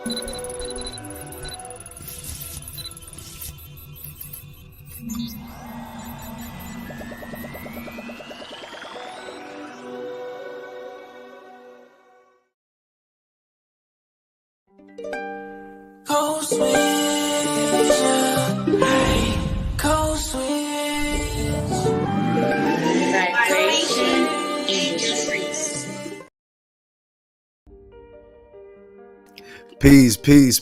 Cold switch, hey, cold switch. Vibration Industries.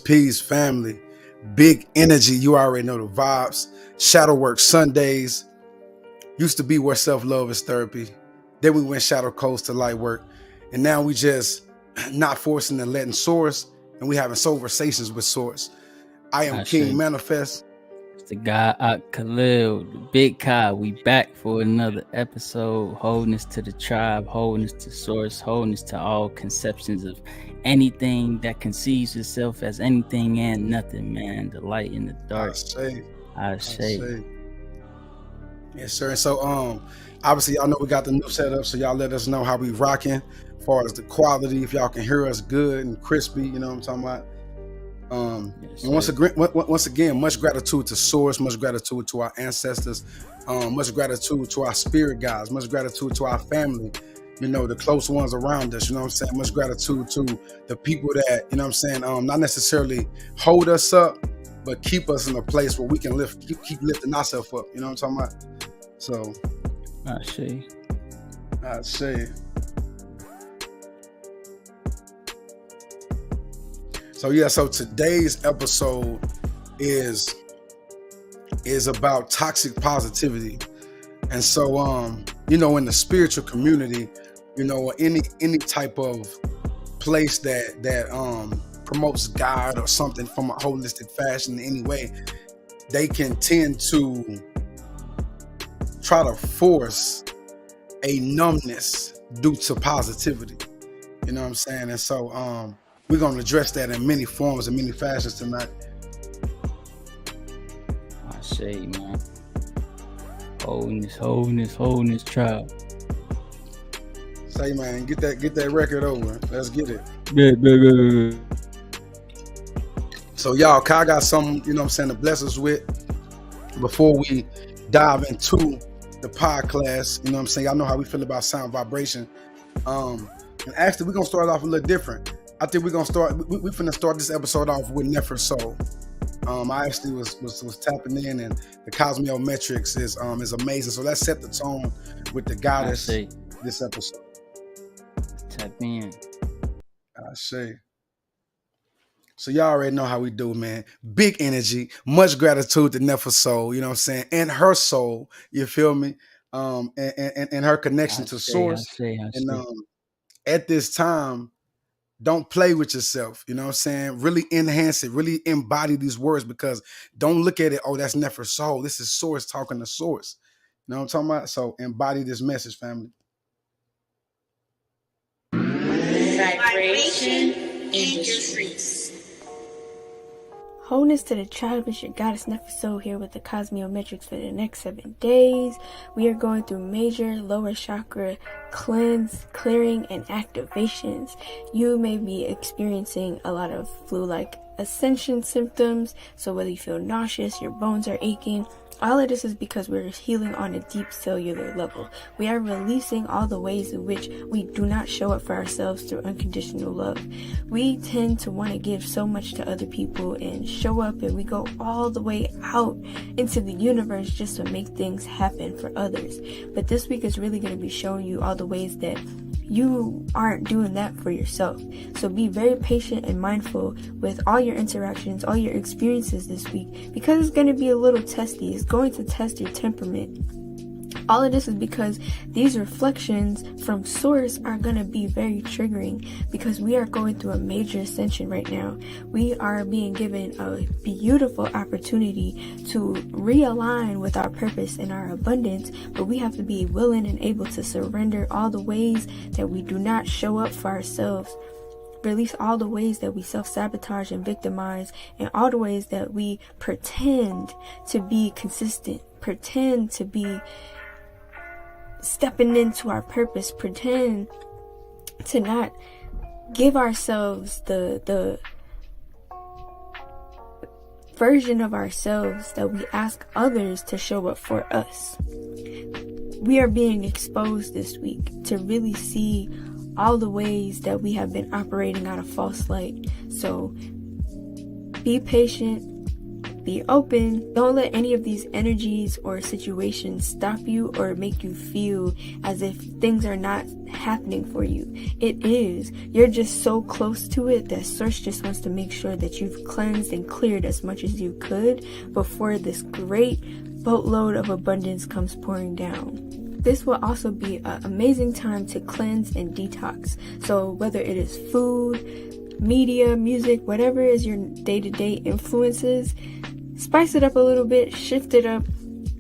Peace, family. Big energy. You already know the vibes. Shadow work Sundays. Used to be where self-love is therapy. Then we went shadow coast to light work. And now we just not forcing and letting source. And we having conversations with source. I am King Manifest. It's the guy Khalil, the big Kai. We back for another episode. Wholeness to the tribe, wholeness to source, wholeness to all conceptions of anything that conceives itself as anything and nothing, man. The light in the dark. I say. Yes, sir. And so obviously y'all know we got the new setup, so y'all let us know how we rocking as far as the quality, if y'all can hear us good and crispy, you know what I'm talking about. Yes, and once again, much gratitude to source, much gratitude to our ancestors, much gratitude to our spirit guides, much gratitude to our family, you know, the close ones around us, you know what I'm saying. Much gratitude to the people that, you know what I'm saying, not necessarily hold us up, but keep us in a place where we can keep lifting ourselves up, you know what I'm talking about. So I see. So today's episode is about toxic positivity. And so you know, in the spiritual community, you know, any type of place that promotes God or something from a holistic fashion in any way, they can tend to try to force a numbness due to positivity. You know what I'm saying? And so we're going to address that in many forms and many fashions tonight. I say, man. Wholeness, tribe. Say, man, get that record over. Let's get it. Yeah. So, y'all, Kai got something, you know what I'm saying, to bless us with before we dive into the podcast. You know what I'm saying? Y'all know how we feel about sound vibration. And actually, we're going to start off a little different. I think we're gonna start. We're finna start this episode off with Nefer Soul. I actually was tapping in, and the cosmiometrics is amazing. So let's set the tone with the goddess this episode. Tap in. I say. So y'all already know how we do, man. Big energy, much gratitude to Nefer Soul. You know what I'm saying, and her soul. You feel me? And her connection to source. And at this time, don't play with yourself, you know what I'm saying? Really enhance it, really embody these words, because don't look at it, oh, that's Nefer Soul. This is source talking to source. You know what I'm talking about? So embody this message, family. Vibration Industries. Wholeness to the tribe, is your goddess Nefer Soul here with the cosmiometrics for the next 7 days. We are going through major lower chakra cleanse, clearing, and activations. You may be experiencing a lot of flu-like ascension symptoms. So whether you feel nauseous, your bones are aching, all of this is because we're healing on a deep cellular level. We are releasing all the ways in which we do not show up for ourselves through unconditional love. We tend to want to give so much to other people and show up, and we go all the way out into the universe just to make things happen for others. But this week is really going to be showing you all the ways that you aren't doing that for yourself. So be very patient and mindful with all your interactions, all your experiences this week, because it's going to be a little testy. It's going to test your temperament. All of this is because these reflections from source are going to be very triggering, because we are going through a major ascension right now. We are being given a beautiful opportunity to realign with our purpose and our abundance, but we have to be willing and able to surrender all the ways that we do not show up for ourselves. Release all the ways that we self-sabotage and victimize, and all the ways that we pretend to be consistent, pretend to be stepping into our purpose, pretend to not give ourselves the version of ourselves that we ask others to show up for us. We are being exposed this week to really see all the ways that we have been operating out of false light. So be patient, be open. Don't let any of these energies or situations stop you or make you feel as if things are not happening for you. It is. You're just so close to it that Source just wants to make sure that you've cleansed and cleared as much as you could before this great boatload of abundance comes pouring down. This will also be an amazing time to cleanse and detox. So whether it is food, media, music, whatever is your day-to-day influences, spice it up a little bit, shift it up,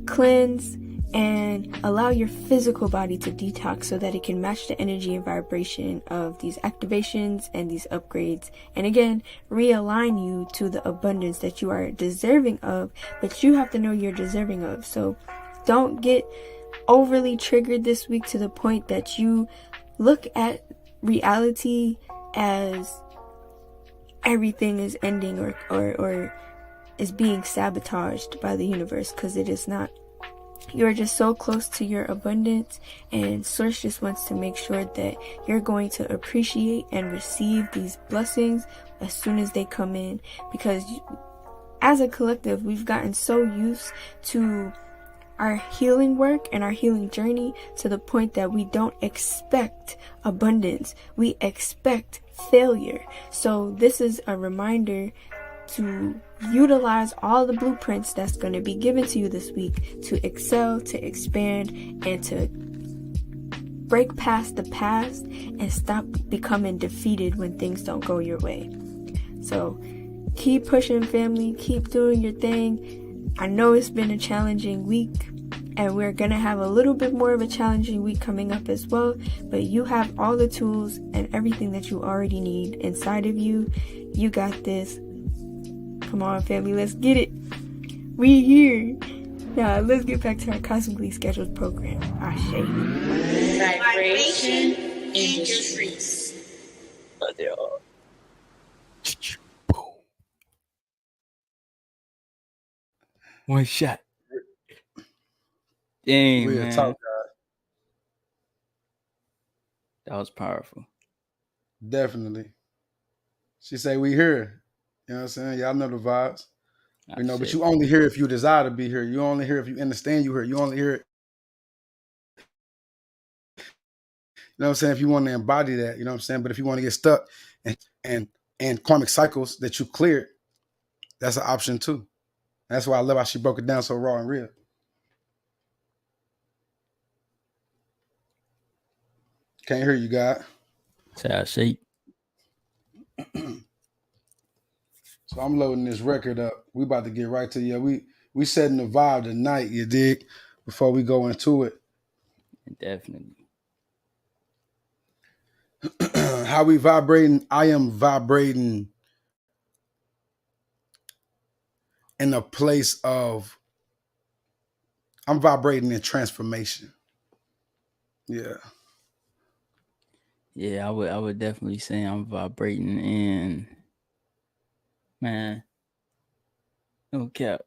cleanse, and allow your physical body to detox so that it can match the energy and vibration of these activations and these upgrades. And again, realign you to the abundance that you are deserving of, but you have to know you're deserving of. So don't get overly triggered this week to the point that you look at reality as everything is ending or is being sabotaged by the universe, because it is not. You are just so close to your abundance, and Source just wants to make sure that you're going to appreciate and receive these blessings as soon as they come in, because as a collective, we've gotten so used to our healing work and our healing journey to the point that we don't expect abundance. We expect failure. So this is a reminder to utilize all the blueprints that's going to be given to you this week to excel, to expand, and to break past the past and stop becoming defeated when things don't go your way. So keep pushing, family. Keep doing your thing. I know it's been a challenging week, and we're going to have a little bit more of a challenging week coming up as well, but you have all the tools and everything that you already need inside of you. You got this. Come on, family, let's get it. We here. Now, let's get back to our cosmically scheduled program. Ashe. Vibration Industries. One shot. Dang, Real man. talk, guys. That was powerful. Definitely. She say we here. You know what I'm saying? Y'all know the vibes. You know, but you only hear if you desire to be here. You only hear if you understand you here. You only hear it. You know what I'm saying? If you want to embody that, you know what I'm saying? But if you want to get stuck and karmic cycles that you cleared, that's an option too. That's why I love how she broke it down so raw and real. Can't hear you, God. So I'm loading this record up. We about to get right to you. We setting the vibe tonight, you dig? Before we go into it. Definitely. How we vibrating? I am vibrating in a place of, I'm vibrating in transformation. Yeah. Yeah, I would definitely say I'm vibrating in, man, no cap.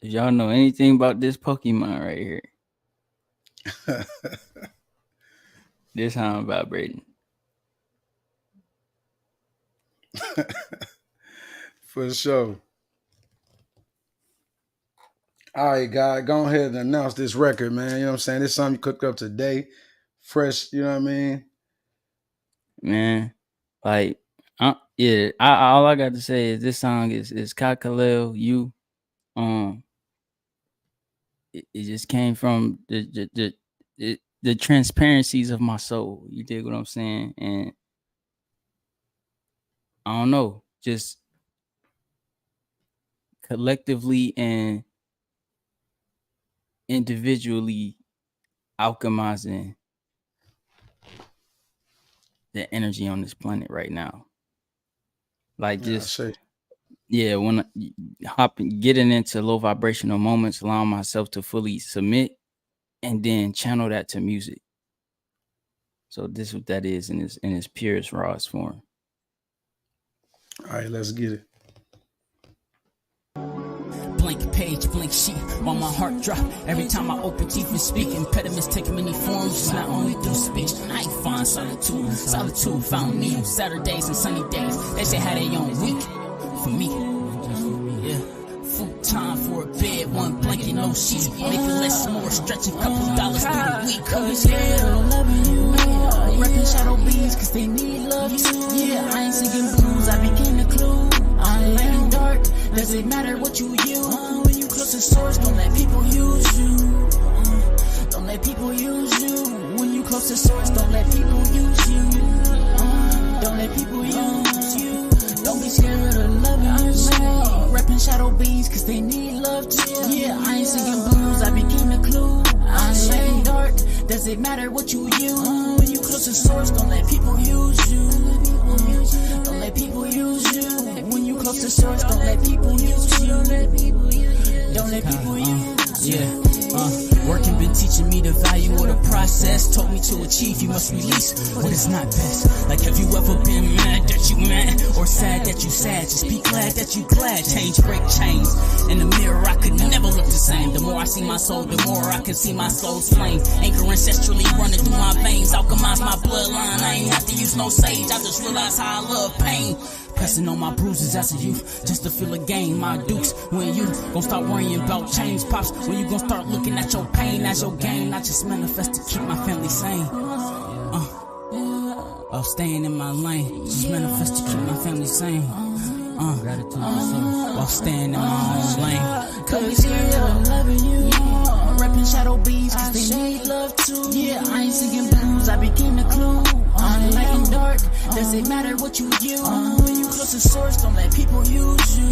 If y'all know anything about this Pokemon right here, this how I'm vibrating. For sure. All right, God, go ahead and announce this record, man. You know what I'm saying? This is something you cooked up today. Fresh, you know what I mean? Man, like, yeah, all I got to say is this song is Ka Khalil, You. It just came from the transparencies of my soul. You dig what I'm saying? And I don't know, just collectively and individually alchemizing the energy on this planet right now. Like just when getting into low vibrational moments, allowing myself to fully submit and then channel that to music. So this is what that is in its purest, rawest form. All right, let's get it. Blank page, blank sheet, while my heart drop. Every time I open teeth and speak, impediments take many forms, it's not only through speech. I ain't find solitude, solitude found me on Saturdays and sunny days. They say how they on week, for me, yeah. Food time for a bed, one blanket, no sheets. Make it less, more, stretching couple dollars through the week. Cause yeah, loving you, yeah. Reppin' shadow bees, cause they need love too. Yeah, I ain't singing blues, I became the clue. I'm laying dark, does it matter what you use? When you close to source, don't let people use you. Don't let people use you. When you close to source, don't let people use you. Don't let people use you. Don't be scared of loving you. Reppin' shadow bees, cause they need love too. Yeah, I ain't singing blues, I became the clue. I'm laying dark, does it matter what you use? When you close to source, don't let people use you. Don't let people use you. When you close to source, don't let people use you. Don't let people use you. Working been teaching me the value of the process. Told me to achieve, you must release what is not best. Like, have you ever been mad that you mad? Or sad that you sad? Just be glad that you glad. Change, break chains. In the mirror, I could never look the same. The more I see my soul, the more I can see my soul's flame. Anchor ancestrally running through my veins. Alchemize my bloodline. I ain't have to use no sage. I just realized how I love pain. Pressing on my bruises as a youth, just to feel a game. My dukes, when you gon' start worrying about change, pops. When you gon' start looking at your pain as your gain. I just manifest to keep my family sane. While staying in my lane, just manifest to keep my family sane. While staying in my own lane. Cause yeah, I'm loving you. Reppin' shadow bees, cause they need love too. Yeah, I ain't singing blues, I became the clue. I'm laying dark, does it matter what you use? When you close to source, don't let people use you.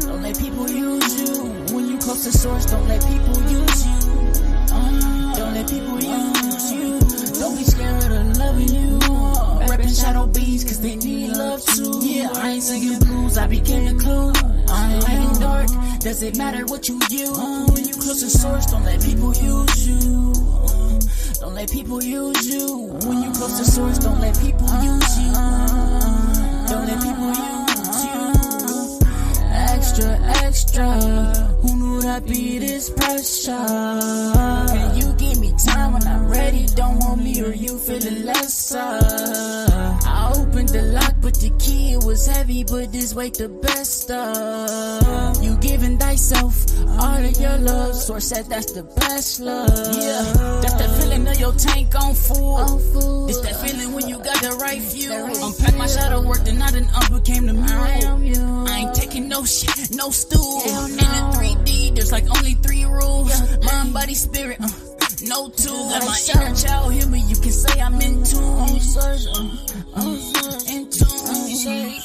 Don't let people use you. When you close to source, don't let people use you. Don't let people use you. Don't be scared of loving you. Reppin' shadow bees, cause they need love too. Yeah, I ain't singing blues, I became the clue. I'm laying dark, does it matter what you use? When you close to source, don't let people use you. Don't let people use you. When you close to source, don't let people use you. Don't let people use you. Extra, extra. Who knew that be this pressure? Can you give me time when I'm ready? Don't want me or you feeling lesser. I opened the lock, but the key it was heavy, but this weight the best of. You giving thyself all of your love. Source said that's the best love. Yeah, that's that feeling of your tank on full. It's that feeling when you got the right view. Unpack my shadow work, then I done became the mirror. I ain't taking no shit, no stool. In the 3D, there's like only 3 rules. Mind, body, spirit, no tool. Let my inner child hear me, you can say I'm in tune. In tune.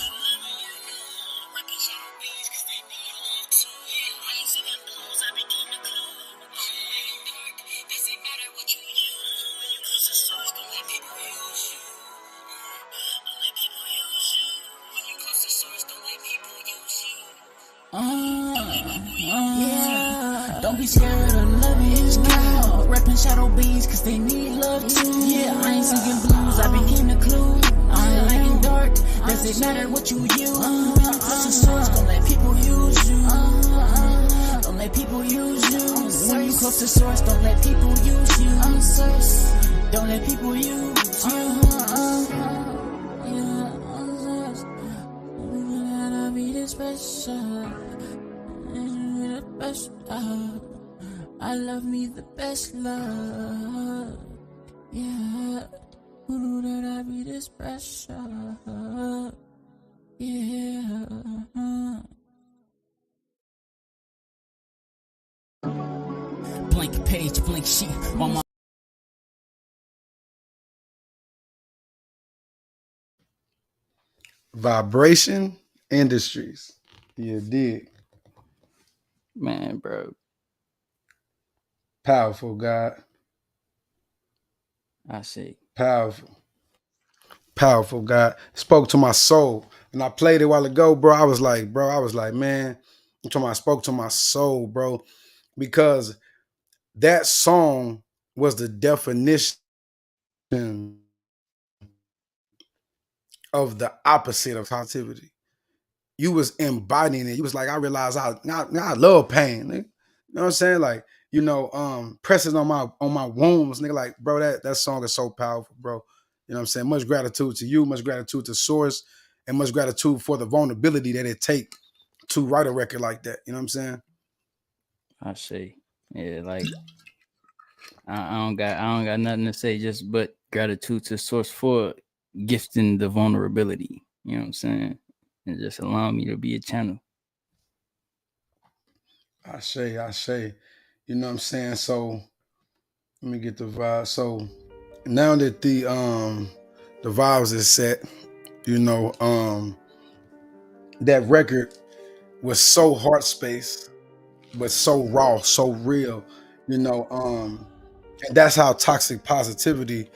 Yeah, don't be scared of loving you. Reppin' shadow bees, cause they need love too. Yeah, I ain't singing blues, I became the clue. I'm laying dark, does it matter what you use? Close to source, don't let people use you. Don't let people use you. When you close to source, don't let people use you. Don't let people use you. Special, the best love. I love me the best love. Yeah, who knew that I'd be this special? Yeah. Blank page, blank sheet. On my Vibration Industries. You dig? Man, bro. Powerful, God. I see. Powerful. Powerful, God. Spoke to my soul. And I played it a while ago, bro. I was like, man, I'm talking about I spoke to my soul, bro. Because that song was the definition of the opposite of positivity. you was embodying it. You was like, I realized I love pain, nigga. You know what I'm saying? Like, pressing on my wounds, nigga. Like, bro, that song is so powerful, bro. You know what I'm saying? Much gratitude to you, much gratitude to Source, and much gratitude for the vulnerability that it take to write a record like that. You know what I'm saying? I see. Yeah, like I don't got nothing to say, just but gratitude to Source for gifting the vulnerability. You know what I'm saying? And just allowing me to be a channel. I say. You know what I'm saying? So let me get the vibe. So now that the vibes is set, that record was so heart space, but so raw, so real, and that's how toxic positivity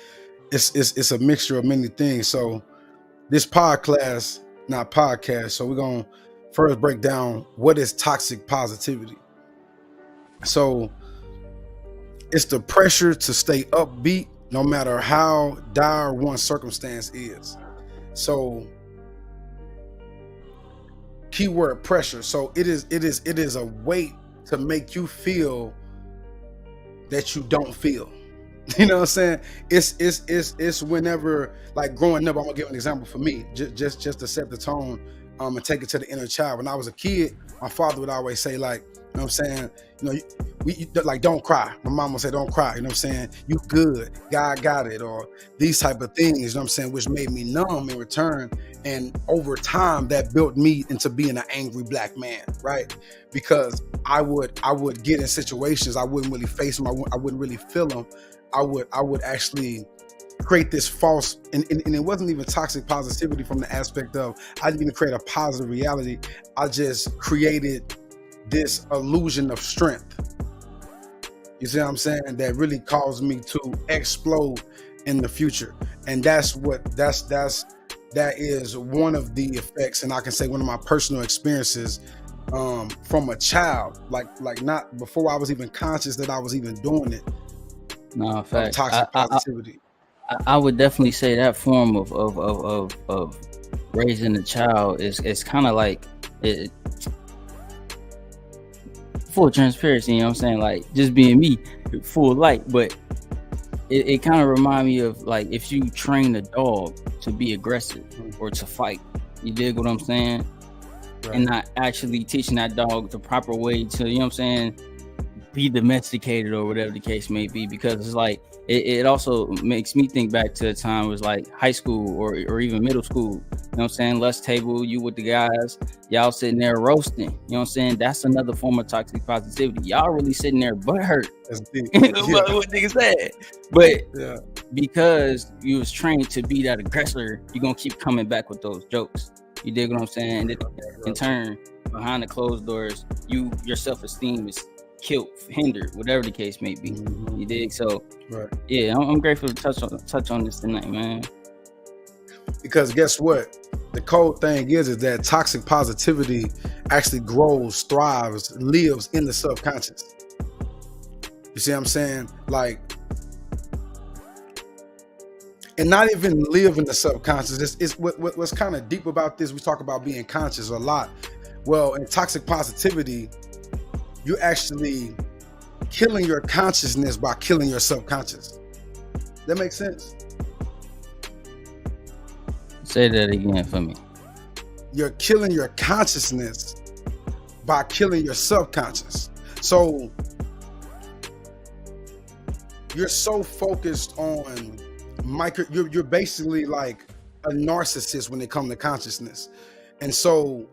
it's a mixture of many things. So this podcast, so we're gonna first break down what is toxic positivity. So it's the pressure to stay upbeat no matter how dire one's circumstance is. So keyword pressure. So it is a weight to make you feel that you don't feel. You know what I'm saying? It's whenever, like growing up, I'm gonna give an example for me, just to set the tone, and take it to the inner child. When I was a kid, my father would always say, like, you know what I'm saying, like, don't cry. My mom would say, don't cry. You know what I'm saying? You good. God got it. Or these type of things, you know what I'm saying, which made me numb in return. And over time, that built me into being an angry black man, right? Because I would get in situations, I wouldn't really face them. I wouldn't really feel them. I would actually create this false, and it wasn't even toxic positivity from the aspect of, I didn't even create a positive reality. I just created this illusion of strength. You see what I'm saying? That really caused me to explode in the future. And that is one of the effects, and I can say one of my personal experiences from a child, like not before I was even conscious that I was even doing it. No, fact. Toxic positivity. I would definitely say that form of raising a child is kind of like it, full transparency. You know what I'm saying? Like just being me, full light. But it kind of reminds me of like if you train a dog to be aggressive or to fight. You dig what I'm saying? Right. And not actually teaching that dog the proper way to, you know what I'm saying, be domesticated or whatever the case may be. Because it's like it also makes me think back to a time it was like high school or even middle school. You know what I'm saying? Lunch table, you with the guys, y'all sitting there roasting. You know what I'm saying? That's another form of toxic positivity. Y'all really sitting there butthurt. That's deep. What niggas said. But yeah, because you was trained to be that aggressor, you're gonna keep coming back with those jokes. You dig what I'm saying? In turn, behind the closed doors, your self-esteem is killed, hindered, whatever the case may be. You dig? So right. Yeah, I'm grateful to touch on this tonight, man. Because guess what? The cold thing is that toxic positivity actually grows, thrives, lives in the subconscious. You see what I'm saying? Like, and not even live in the subconscious. It's what's kind of deep about this. We talk about being conscious a lot. Well, in toxic positivity, you're actually killing your consciousness by killing your subconscious. That makes sense? Say that again for me. You're killing your consciousness by killing your subconscious. So you're so focused on you're basically like a narcissist when it comes to consciousness. And so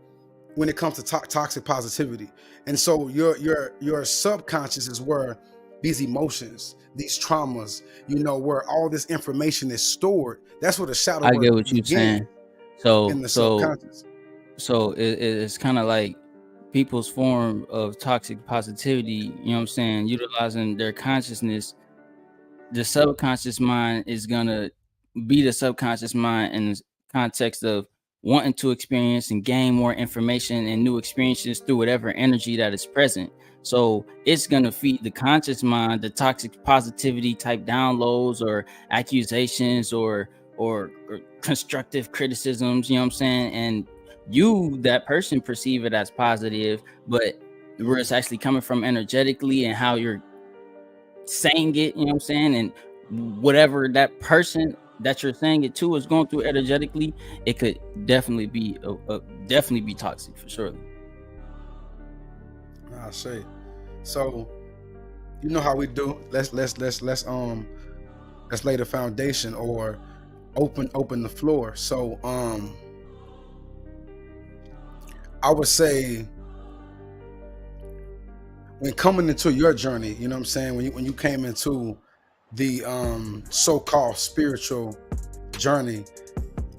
when it comes to toxic positivity. And so your subconscious is where these emotions, these traumas, where all this information is stored. That's where the shadow. I get what you're saying. So in the subconscious. So it's kind of like people's form of toxic positivity, you know what I'm saying, utilizing their consciousness. The subconscious mind is gonna be the subconscious mind in the context of wanting to experience and gain more information and new experiences through whatever energy that is present. So it's going to feed the conscious mind the toxic positivity type downloads or accusations or constructive criticisms, you know what I'm saying? And you, that person, perceive it as positive, but where it's actually coming from energetically and how you're saying it, you know what I'm saying, and whatever that person that you're saying it to is going through energetically, it could definitely be definitely be toxic for sure. I say. So, you know how we do. Let's lay the foundation or open the floor. So, I would say when coming into your journey, you know what I'm saying, when you came into the so-called spiritual journey,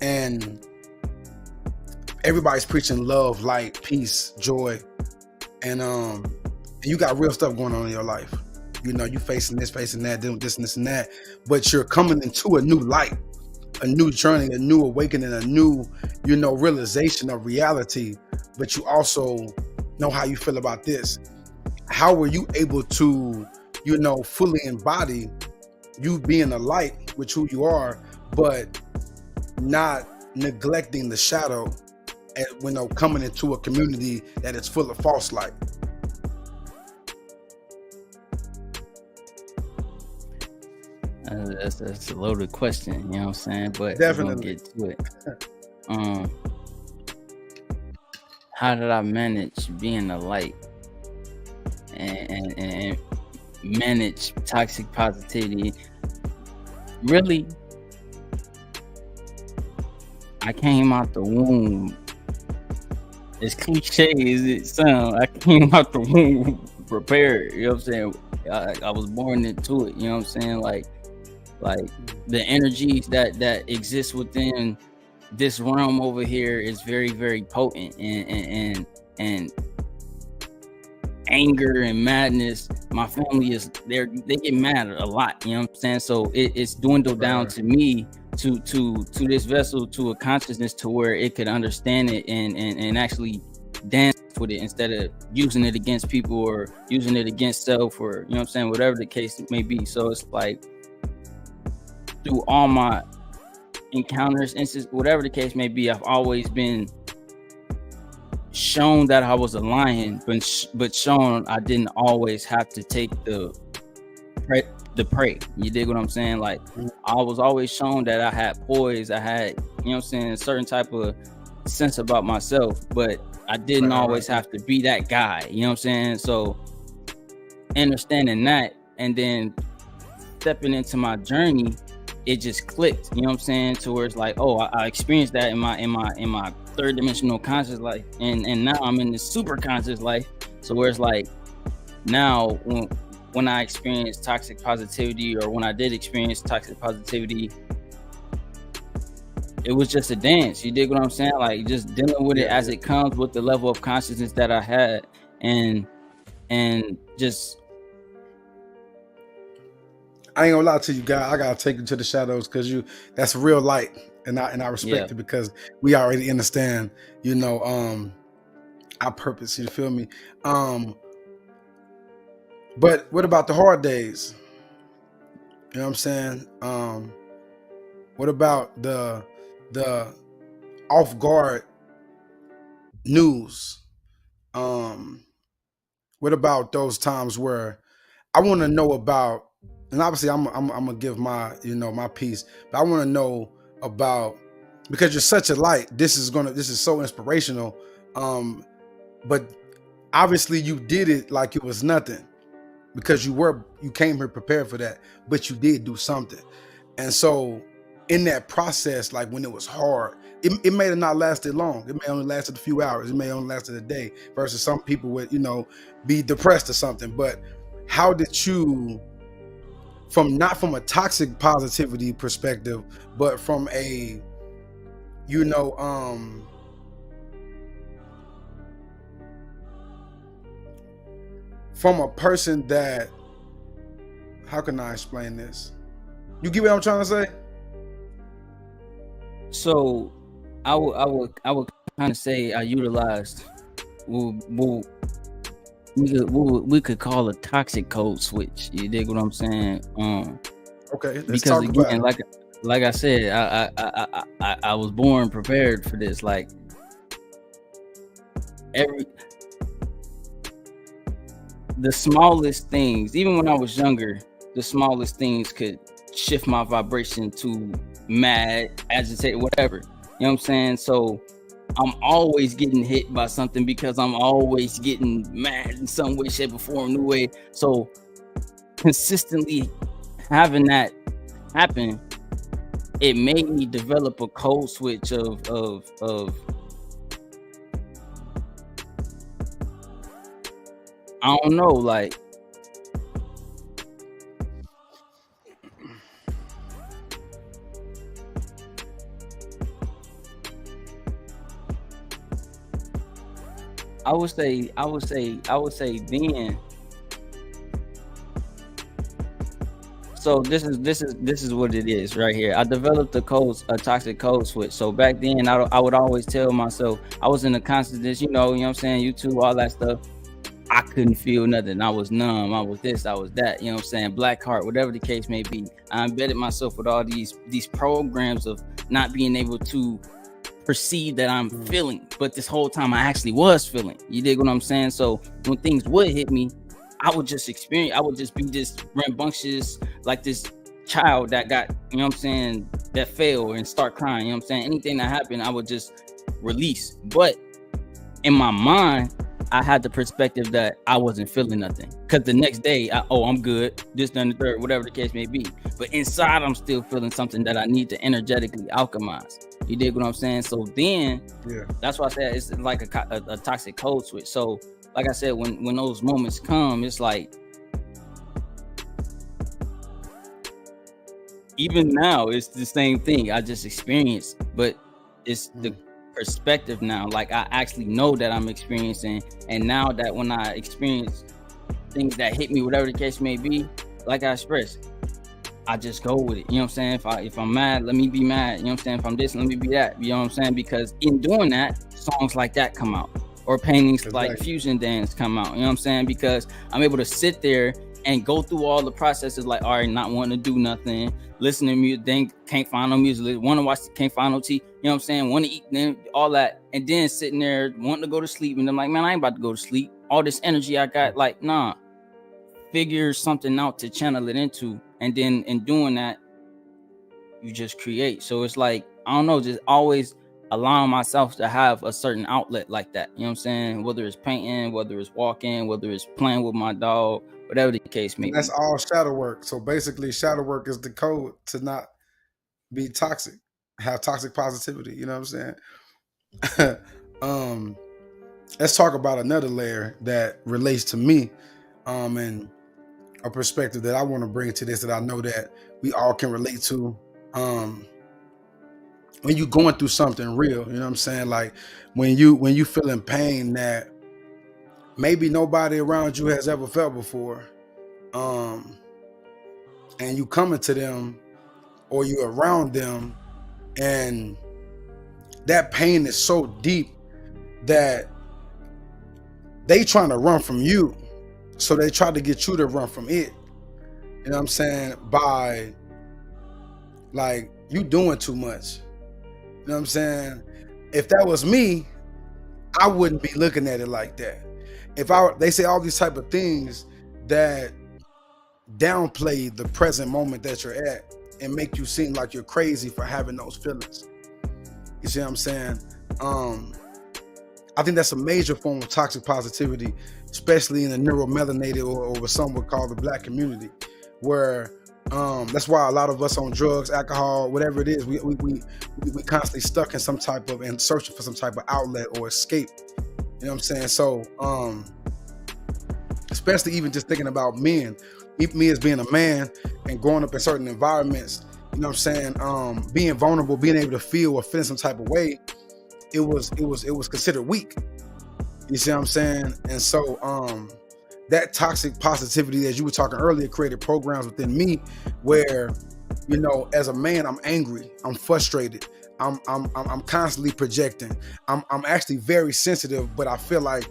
and everybody's preaching love, light, peace, joy, and you got real stuff going on in your life. You know, you facing this, facing that, doing this and this and that, but you're coming into a new light, a new journey, a new awakening, a new, you know, realization of reality. But you also know how you feel about this. How were you able to, you know, fully embody you being a light with who you are, but not neglecting the shadow, and, you know, coming into a community that is full of false light? That's a loaded question, you know what I'm saying? But Definitely. we're gonna get to it. How did I manage being a light and manage toxic positivity? Really, I came out the womb, as cliche as it sounds, I came out the womb prepared, you know what I'm saying? I was born into it, you know what I'm saying? Like the energies that exist within this realm over here is very, very potent, and anger and madness. My family they get mad a lot, you know what I'm saying? So it's dwindled down to me, to this vessel, to a consciousness to where it could understand it and actually dance with it instead of using it against people or using it against self, or, you know what I'm saying, whatever the case may be. So it's like, through all my encounters, instances, whatever the case may be, I've always been shown that I was a lion, but shown I didn't always have to take the prey. You dig what I'm saying? Like, I was always shown that I had poise, I had, you know what I'm saying, a certain type of sense about myself, but I didn't always have to be that guy, you know what I'm saying? So understanding that, and then stepping into my journey, it just clicked, you know what I'm saying, to where it's like, oh, I experienced that in my third dimensional conscious life, and now I'm in this super conscious life. So where it's like, now when I experience toxic positivity, or when I did experience toxic positivity, it was just a dance. You dig what I'm saying? Like, just dealing with it as it comes, with the level of consciousness that I had, and just, I ain't gonna lie to you, guys. I gotta take you to the shadows, because that's real light, and I respect it, because we already understand, you know, our purpose. You feel me? But what about the hard days? You know what I'm saying? What about the off guard news? What about those times where I want to know about? And obviously, I'm gonna give my, you know, my piece, but I want to know about, because you're such a light. This is so inspirational. But obviously, you did it like it was nothing, because you came here prepared for that, but you did do something. And so, in that process, like when it was hard, it may have not lasted long. It may only lasted a few hours. It may only lasted a day. Versus some people would, you know, be depressed or something. But how did you? Not from a toxic positivity perspective, but from a, you know, from a person that, how can I explain this? You get what I'm trying to say? So I would kind of say I utilized we could call a toxic code switch. You dig what I'm saying? Okay, let's because talk again, about it. like I said, I was born prepared for this. Like, The smallest things, even when I was younger, the smallest things could shift my vibration to mad, agitated, whatever. You know what I'm saying? So I'm always getting hit by something because I'm always getting mad in some way, shape, or form, new way. So consistently having that happen, it made me develop a code switch of I don't know, like I would say then. So this is what it is right here. I developed a toxic code switch. So back then I would always tell myself, I was in a constant this, you know what I'm saying, YouTube, all that stuff. I couldn't feel nothing. I was numb. I was this, I was that, you know what I'm saying? Black heart, whatever the case may be. I embedded myself with all these programs of not being able to perceive that I'm feeling, but this whole time I actually was feeling. You dig what I'm saying? So when things would hit me, I would just be this rambunctious, like this child that got, you know what I'm saying, that failed and start crying, you know what I'm saying? Anything that happened, I would just release. But in my mind, I had the perspective that I wasn't feeling nothing. Because the next day, I'm good, this, then the third, whatever the case may be. But inside, I'm still feeling something that I need to energetically alchemize. You dig what I'm saying? So then, that's why I said it's like a toxic code switch. So, like I said, when those moments come, it's like, even now, it's the same thing I just experienced, but it's the perspective now. Like, I actually know that I'm experiencing, and now that when I experience things that hit me, whatever the case may be, like I expressed, I just go with it. You know what I'm saying? If I'm mad, let me be mad. You know what I'm saying? If I'm this, let me be that. You know what I'm saying? Because in doing that, songs like that come out, or paintings like Fusion Dance come out. You know what I'm saying? Because I'm able to sit there and go through all the processes, like, all right, not wanting to do nothing, listening to music, then can't find no music, want to watch, can't find no tea, you know what I'm saying, want to eat, then all that, and then sitting there wanting to go to sleep, and I'm like, man, I ain't about to go to sleep. All this energy I got, like, nah, figure something out to channel it into, and then in doing that, you just create. So it's like, I don't know, just always allowing myself to have a certain outlet like that, you know what I'm saying, whether it's painting, whether it's walking, whether it's playing with my dog, whatever the case may be. That's all shadow work. So basically, shadow work is the code to not be toxic, have toxic positivity. You know what I'm saying? Let's talk about another layer that relates to me, and a perspective that I want to bring to this, that I know that we all can relate to. When you going through something real, you know what I'm saying? Like when you feeling pain that maybe nobody around you has ever felt before, and you coming to them, or you around them, and that pain is so deep that they trying to run from you, so they try to get you to run from it. You know what I'm saying? By like, you doing too much. You know what I'm saying? If that was me, I wouldn't be looking at it like that. They say all these type of things that downplay the present moment that you're at and make you seem like you're crazy for having those feelings. You see what I'm saying? I think that's a major form of toxic positivity, especially in the neuromelanated, or what some would call the Black community, where that's why a lot of us on drugs, alcohol, whatever it is, we constantly stuck in some type of, and searching for some type of outlet or escape. You know what I'm saying? So, especially even just thinking about me as being a man and growing up in certain environments, you know what I'm saying? Being vulnerable, being able to feel or feel some type of way, it was considered weak. You see what I'm saying? And so, that toxic positivity, as you were talking earlier, created programs within me where, you know, as a man, I'm angry, I'm frustrated, I'm constantly projecting. I'm actually very sensitive, but I feel like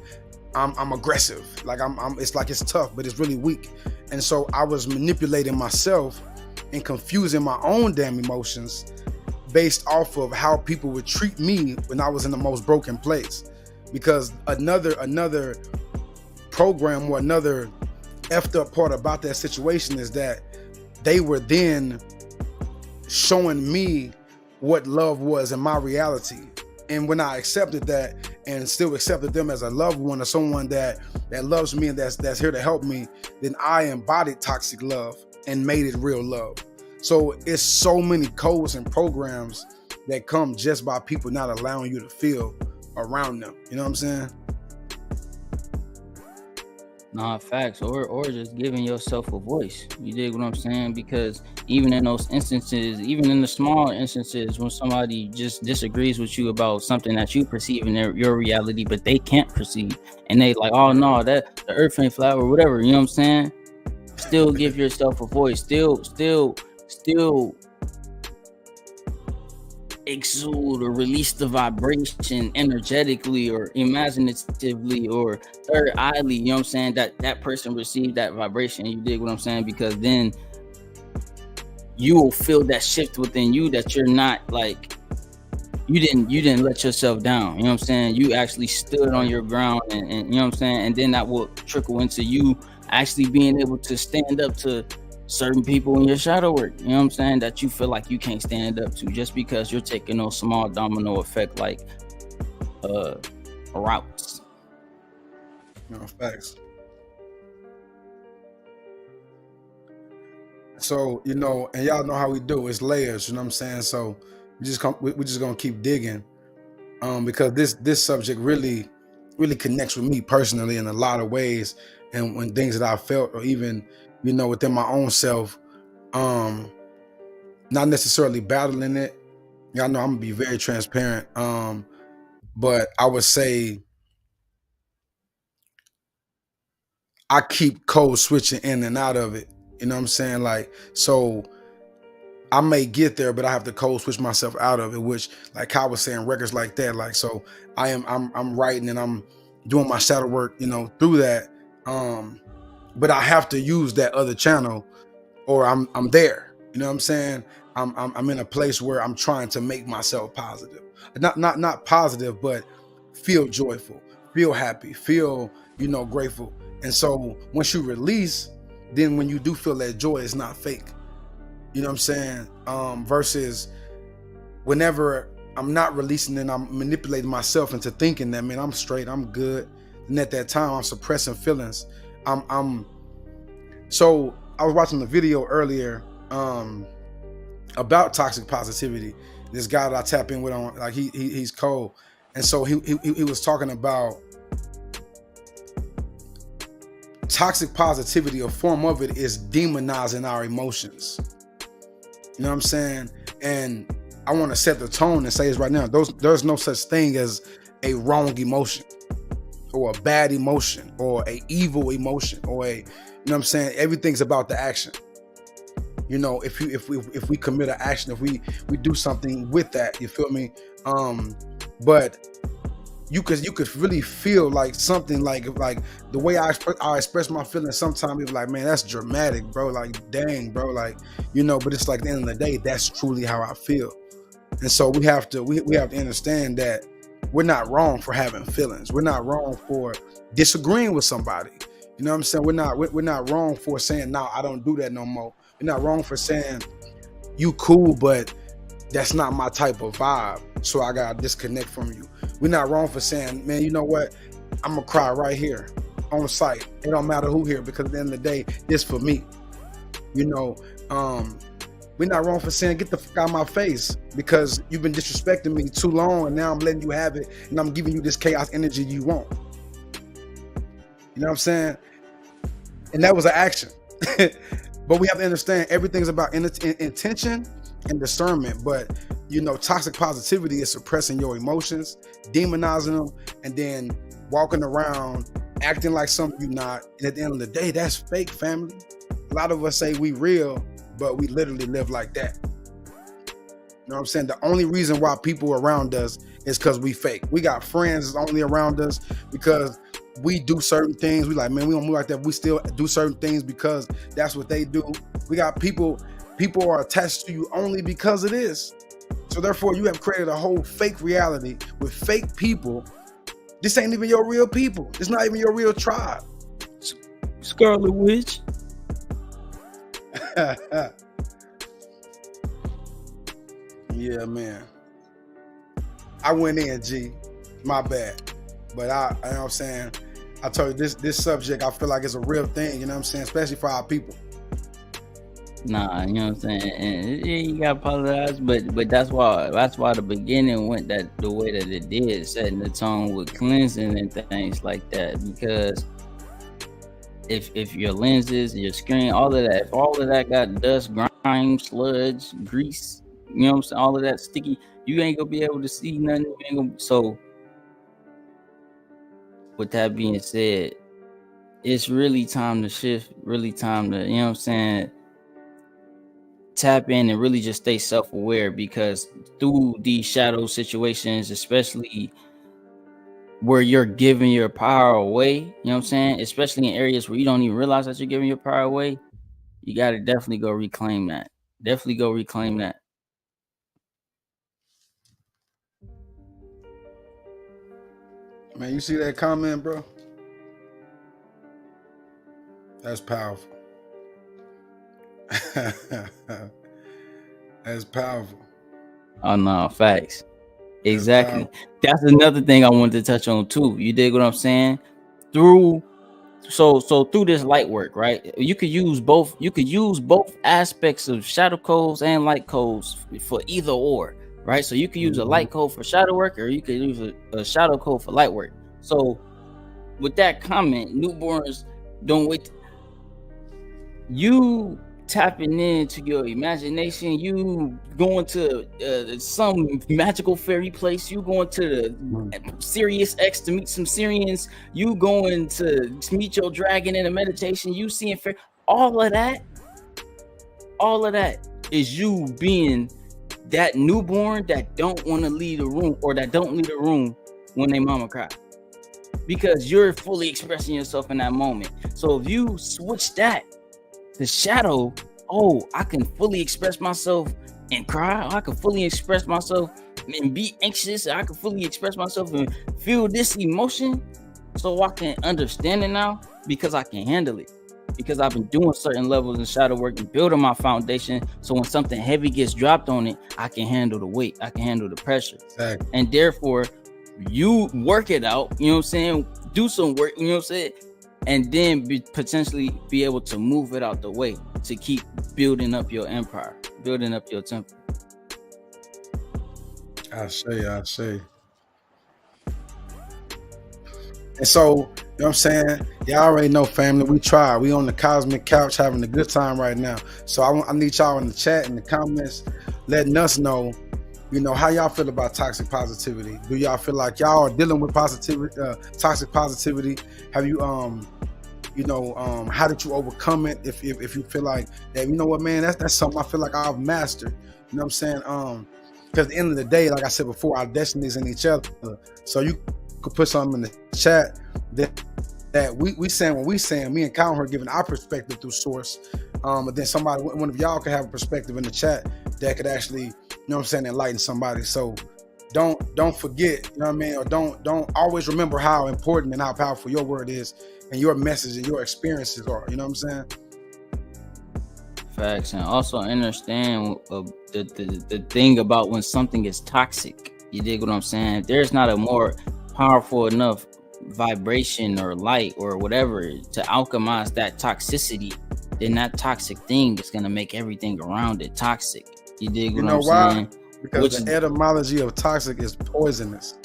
I'm aggressive. Like it's like it's tough, but it's really weak. And so I was manipulating myself and confusing my own damn emotions based off of how people would treat me when I was in the most broken place. because another program or another effed up part about that situation is that they were then showing me what love was in my reality. And when I accepted that and still accepted them as a loved one or someone that loves me and that's here to help me, then I embodied toxic love and made it real love. So it's so many codes and programs that come just by people not allowing you to feel around them. You know what I'm saying? Nah, facts, or just giving yourself a voice. You dig what I'm saying? Because even in those instances, even in the small instances, when somebody just disagrees with you about something that you perceive in your reality, but they can't perceive, and they like, oh no, that the earth ain't flat or whatever. You know what I'm saying? Still give yourself a voice. Still exude or release the vibration energetically or imaginatively or third eyely, you know what I'm saying, that person received that vibration. You dig what I'm saying? Because then you will feel that shift within you, that you're not like, you didn't let yourself down. You know what I'm saying? You actually stood on your ground, and you know what I'm saying? And then that will trickle into you actually being able to stand up to certain people in your shadow work, you know what I'm saying, that you feel like you can't stand up to just because you're taking those small domino effect like routes. No, facts. So, you know, and y'all know how we do, it's layers, you know what I'm saying? So we're just gonna keep digging, because this subject really connects with me personally in a lot of ways, and when things that I felt, or even, you know, within my own self, not necessarily battling it. Y'all know I'm gonna be very transparent, but I would say I keep code switching in and out of it. You know what I'm saying? Like, so I may get there, but I have to code switch myself out of it, which, like Kyle was saying, records like that, like, so I'm writing and I'm doing my shadow work, you know, through that. But I have to use that other channel, or I'm there. You know what I'm saying? I'm in a place where I'm trying to make myself positive. Not positive, but feel joyful, feel happy, feel, you know, grateful. And so once you release, then when you do feel that joy, it's not fake. You know what I'm saying? Versus whenever I'm not releasing, and I'm manipulating myself into thinking that, man, I'm straight, I'm good. And at that time, I'm suppressing feelings. So I was watching the video earlier about toxic positivity. This guy that I tap in with on, like, he's cold, and so he was talking about toxic positivity. A form of it is demonizing our emotions. You know what I'm saying? And I want to set the tone and say this right now. There's no such thing as a wrong emotion, or a bad emotion, or a evil emotion, or a, you know what I'm saying? Everything's about the action. You know, if we commit an action, if we do something with that, you feel me? But you could really feel like something like the way I express my feelings. Sometimes it's like, man, that's dramatic, bro. Like, dang, bro. Like, you know. But it's like, at the end of the day, that's truly how I feel. And so we have to understand that we're not wrong for having feelings. We're not wrong for disagreeing with somebody. You know what I'm saying? We're not wrong for saying, no, I don't do that no more. We're not wrong for saying, you cool, but that's not my type of vibe, so I gotta disconnect from you. We're not wrong for saying, man, you know what? I'm gonna cry right here on site. It don't matter who here, because at the end of the day, this for me. You know, we're not wrong for saying, get the fuck out of my face, because you've been disrespecting me too long, and now I'm letting you have it, and I'm giving you this chaos energy you want. You know what I'm saying? And that was an action. But we have to understand, everything's about intention and discernment. But, you know, toxic positivity is suppressing your emotions, demonizing them, and then walking around acting like something you're not. And at the end of the day, that's fake, family. A lot of us say we real, but we literally live like that. You know what I'm saying? The only reason why people around us is because we fake. We got friends that's only around us because we do certain things. We like, man, we don't move like that. We still do certain things because that's what they do. We got people are attached to you only because it is. So therefore, you have created a whole fake reality with fake people This ain't even your real people. It's not even your real tribe. Scarlet Witch. Yeah, man. I went in, G. My bad. But you know what I'm saying? I told you this subject, I feel like it's a real thing, you know what I'm saying? Especially for our people. Nah, you know what I'm saying? And yeah, you gotta apologize, but that's why the beginning went the way that it did, setting the tone with cleansing and things like that. Because if your lenses, your screen, all of that, if all of that got dust, grime, sludge, grease, you know what I'm saying, all of that sticky, you ain't gonna be able to see nothing. So with that being said, it's really time to shift, really time to, you know what I'm saying, tap in and really just stay self-aware, because through these shadow situations, especially where you're giving your power away, you know what I'm saying, especially in areas where you don't even realize that you're giving your power away, you got to definitely go reclaim that. Definitely go reclaim that. Man, you see that comment, bro? That's powerful. That's powerful. Oh no, facts. Exactly. That's another thing I wanted to touch on too. You dig what I'm saying? Through this light work, right? You could use both aspects of shadow codes and light codes for either or, right? So you could use a light code for shadow work, or you could use a shadow code for light work. So with that comment, newborns don't wait. You tapping into your imagination, you going to some magical fairy place, you going to the Sirius X to meet some Syrians, you going to meet your dragon in a meditation, you seeing fairy, all of that is you being that newborn that don't want to leave the room, or that don't leave the room when they mama cry, because you're fully expressing yourself in that moment. So if you switch that the shadow, I can fully express myself and cry. I can fully express myself and be anxious. I can fully express myself and feel this emotion, so I can understand it now, because I can handle it. Because I've been doing certain levels of shadow work and building my foundation. So when something heavy gets dropped on it, I can handle the weight. I can handle the pressure. Exactly. And therefore, you work it out. You know what I'm saying? Do some work. You know what I'm saying? And then potentially be able to move it out the way to keep building up your empire, building up your temple. I say. And so, you know what I'm saying? Y'all already know, family. We try. We on the cosmic couch having a good time right now. So I need y'all in the chat, in the comments, letting us know, you know, how y'all feel about toxic positivity. Do y'all feel like y'all are dealing with toxic positivity? Have you how did you overcome it? If you feel like that, you know what, man, that's something I feel like I've mastered. You know what I'm saying? Because at the end of the day, like I said before, our destiny is in each other. So you could put something in the chat that we saying when we saying, me and Colin are giving our perspective through source. But then one of y'all could have a perspective in the chat that could actually, you know what I'm saying, enlighten somebody. So don't forget, you know what I mean, or don't always remember how important and how powerful your word is and your message and your experiences are. You know what I'm saying? Facts. And also understand the thing about when something is toxic. You dig what I'm saying? There's not a more powerful enough vibration or light or whatever to alchemize that toxicity, then that toxic thing is gonna make everything around it toxic. You dig what I'm saying? Because the etymology of toxic is poisonous.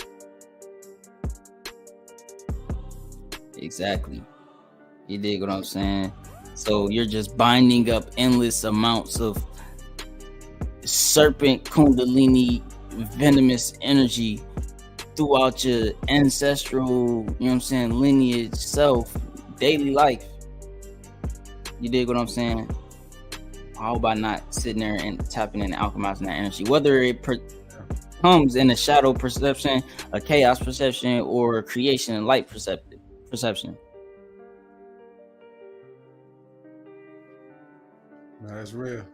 Exactly. You dig what I'm saying? So you're just binding up endless amounts of serpent kundalini venomous energy throughout your ancestral, you know what I'm saying, lineage, self, daily life. You dig what I'm saying? How about not sitting there and tapping in and alchemizing that energy, whether it comes in a shadow perception, a chaos perception, or a creation and light perception. No, that's real.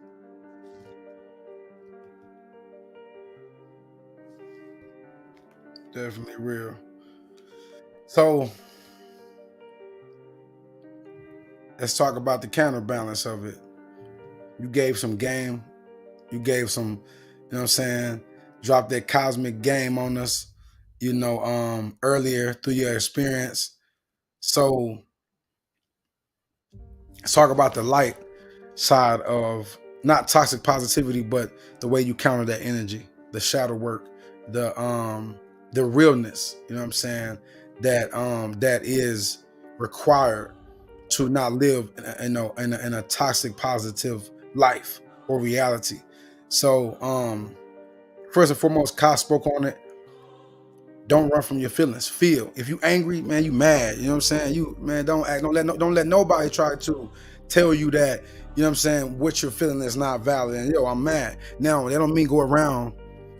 Definitely real. So let's talk about the counterbalance of it. You gave some game. You gave some, you know what I'm saying, dropped that cosmic game on us, earlier through your experience. So let's talk about the light side of not toxic positivity, but the way you counter that energy, the shadow work, the realness, you know what I'm saying, that is required to not live in a toxic positive life or reality. So first and foremost, Kai spoke on it. Don't run from your feelings. Feel. If you angry, man, you mad. You know what I'm saying? Don't let nobody try to tell you that, you know what I'm saying, what you're feeling is not valid. And I'm mad. Now, that don't mean go around,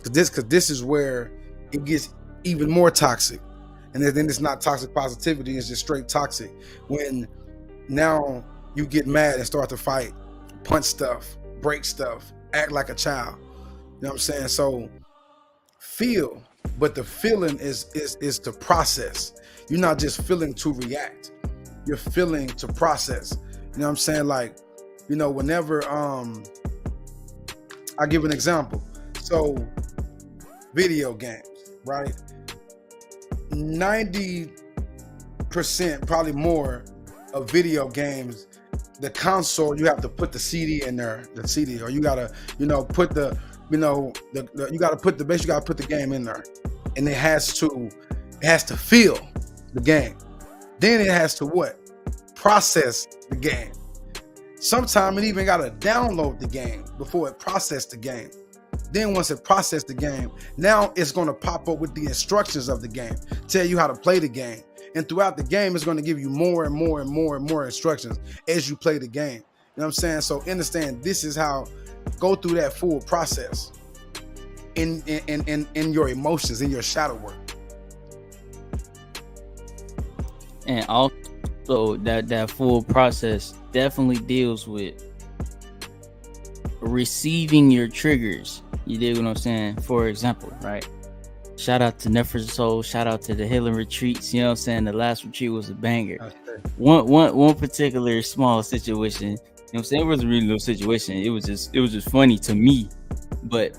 because this is where it gets even more toxic. And then it's not toxic positivity, it's just straight toxic. When now you get mad and start to fight, punch stuff, break stuff, act like a child. You know what I'm saying? So feel, but the feeling is to process. You're not just feeling to react. You're feeling to process. You know what I'm saying? Like, whenever I give an example. So video games, right? 90%, probably more, of video games, the console, you have to put the CD in there, or you gotta, put the game in there, and it has to feel the game. Then it has to what? Process the game. Sometimes it even gotta download the game before it processed the game. Then once it processed the game, now it's gonna pop up with the instructions of the game, tell you how to play the game. And throughout the game, it's going to give you more and more and more and more instructions as you play the game. You know what I'm saying? So understand, this is how, go through that full process in your emotions, in your shadow work. And also that full process definitely deals with receiving your triggers. You dig what I'm saying? For example, right? Shout out to Nephers Soul. Shout out to the Healing Retreats. You know what I'm saying? The last retreat was a banger. One particular small situation. You know what I'm saying? It wasn't really no situation. It was just funny to me. But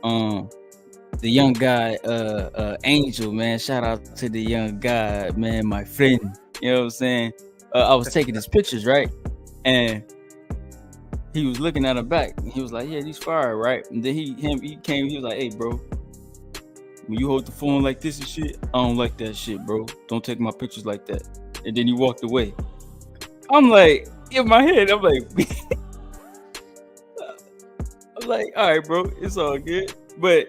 the young guy, Angel, man. Shout out to the young guy, man, my friend. You know what I'm saying? I was taking his pictures, right? And he was looking at her back. And he was like, "Yeah, these fire, right?" And then he came. He was like, "Hey, bro, when you hold the phone like this and shit, I don't like that shit, bro. Don't take my pictures like that." And then he walked away. I'm like, in my head, I'm like, all right, bro, it's all good. But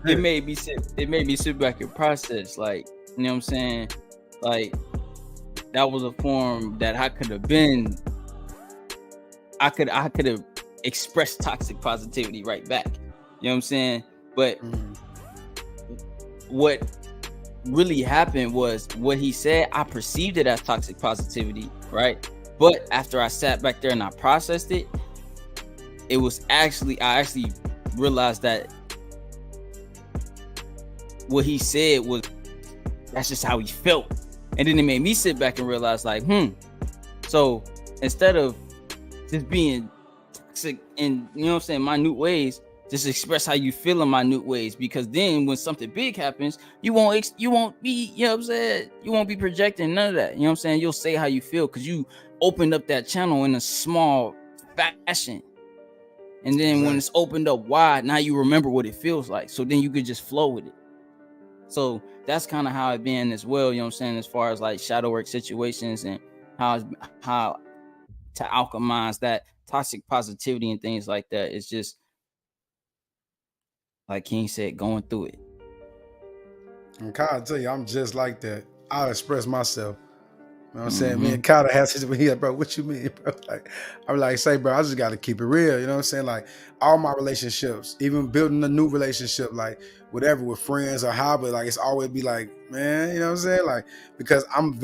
it made me sit back and process, like, you know what I'm saying? Like, that was a form that I could have been. I could have expressed toxic positivity right back. You know what I'm saying? But what really happened was what he said, I perceived it as toxic positivity, right? But after I sat back there and I processed it, I actually realized that what he said was, that's just how he felt. And then it made me sit back and realize, like, so instead of just being toxic in, you know what I'm saying, minute ways, just express how you feel in minute ways, because then when something big happens, you won't be, you know what I'm saying, you won't be projecting none of that. You know what I'm saying? You'll say how you feel because you opened up that channel in a small fashion. And then when it's opened up wide, now you remember what it feels like. So then you could just flow with it. So that's kind of how it been as well, you know what I'm saying, as far as like shadow work situations and how to alchemize that toxic positivity and things like that. It's just, like King said, going through it. And Kyle, I tell you, I'm just like that. I'll express myself. You know what I'm saying? Me and Kyle has his, bro, what you mean, bro? Like, I'm like, say, bro, I just got to keep it real. You know what I'm saying? Like, all my relationships, even building a new relationship, like, whatever, with friends or how, but like, it's always be like, man, you know what I'm saying? Like, because I'm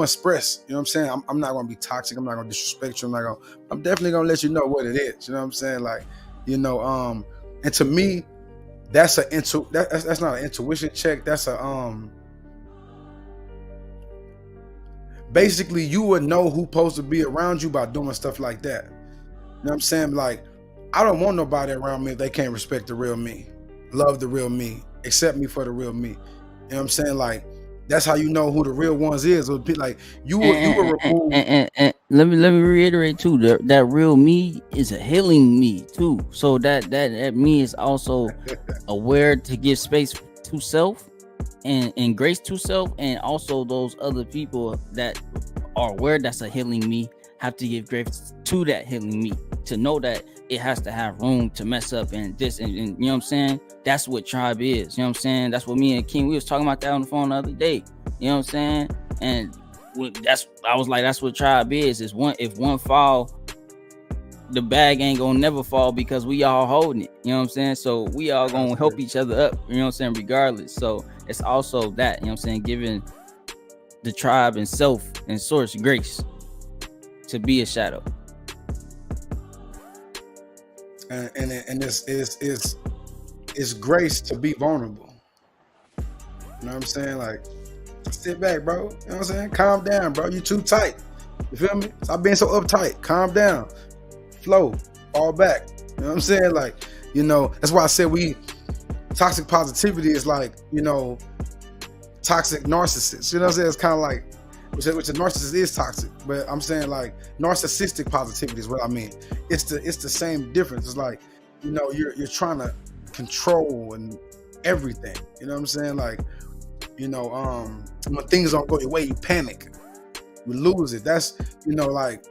express, you know what I'm saying? I'm not going to be toxic. I'm not going to disrespect you. I'm definitely going to let you know what it is. You know what I'm saying? Like, and to me, that's not an intuition check. That's basically you would know who's supposed to be around you by doing stuff like that. You know what I'm saying? Like, I don't want nobody around me if they can't respect the real me, love the real me, accept me for the real me. You know what I'm saying? Like, that's how you know who the real ones is. It would be like you will remove. And let me reiterate too. That real me is a healing me too. So that me is also aware to give space to self and grace to self, and also those other people that are aware that's a healing me have to give grace to that healing me, to know that it has to have room to mess up and this and you know what I'm saying? That's what tribe is. You know what I'm saying? That's what me and King, we was talking about that on the phone the other day. You know what I'm saying? And I was like, that's what tribe is. If one fall, the bag ain't gonna never fall because we all holding it. You know what I'm saying? So we all gonna help each other up. You know what I'm saying? Regardless. So it's also that, you know what I'm saying, giving the tribe and self and source grace to be a shadow. And it's grace to be vulnerable. You know what I'm saying? Like, sit back, bro. You know what I'm saying? Calm down, bro. You too tight. You feel me? Stop being so uptight. Calm down. Flow. Fall back. You know what I'm saying? Like, you know, that's why I said toxic positivity is like, you know, toxic narcissists. You know what I'm saying? It's kind of like, which a narcissist is toxic, but I'm saying like narcissistic positivity is what I mean. It's the same difference. It's like, you know, you're trying to control and everything. You know what I'm saying? Like, you know, when things don't go your way, you panic, you lose it. That's, you know, like,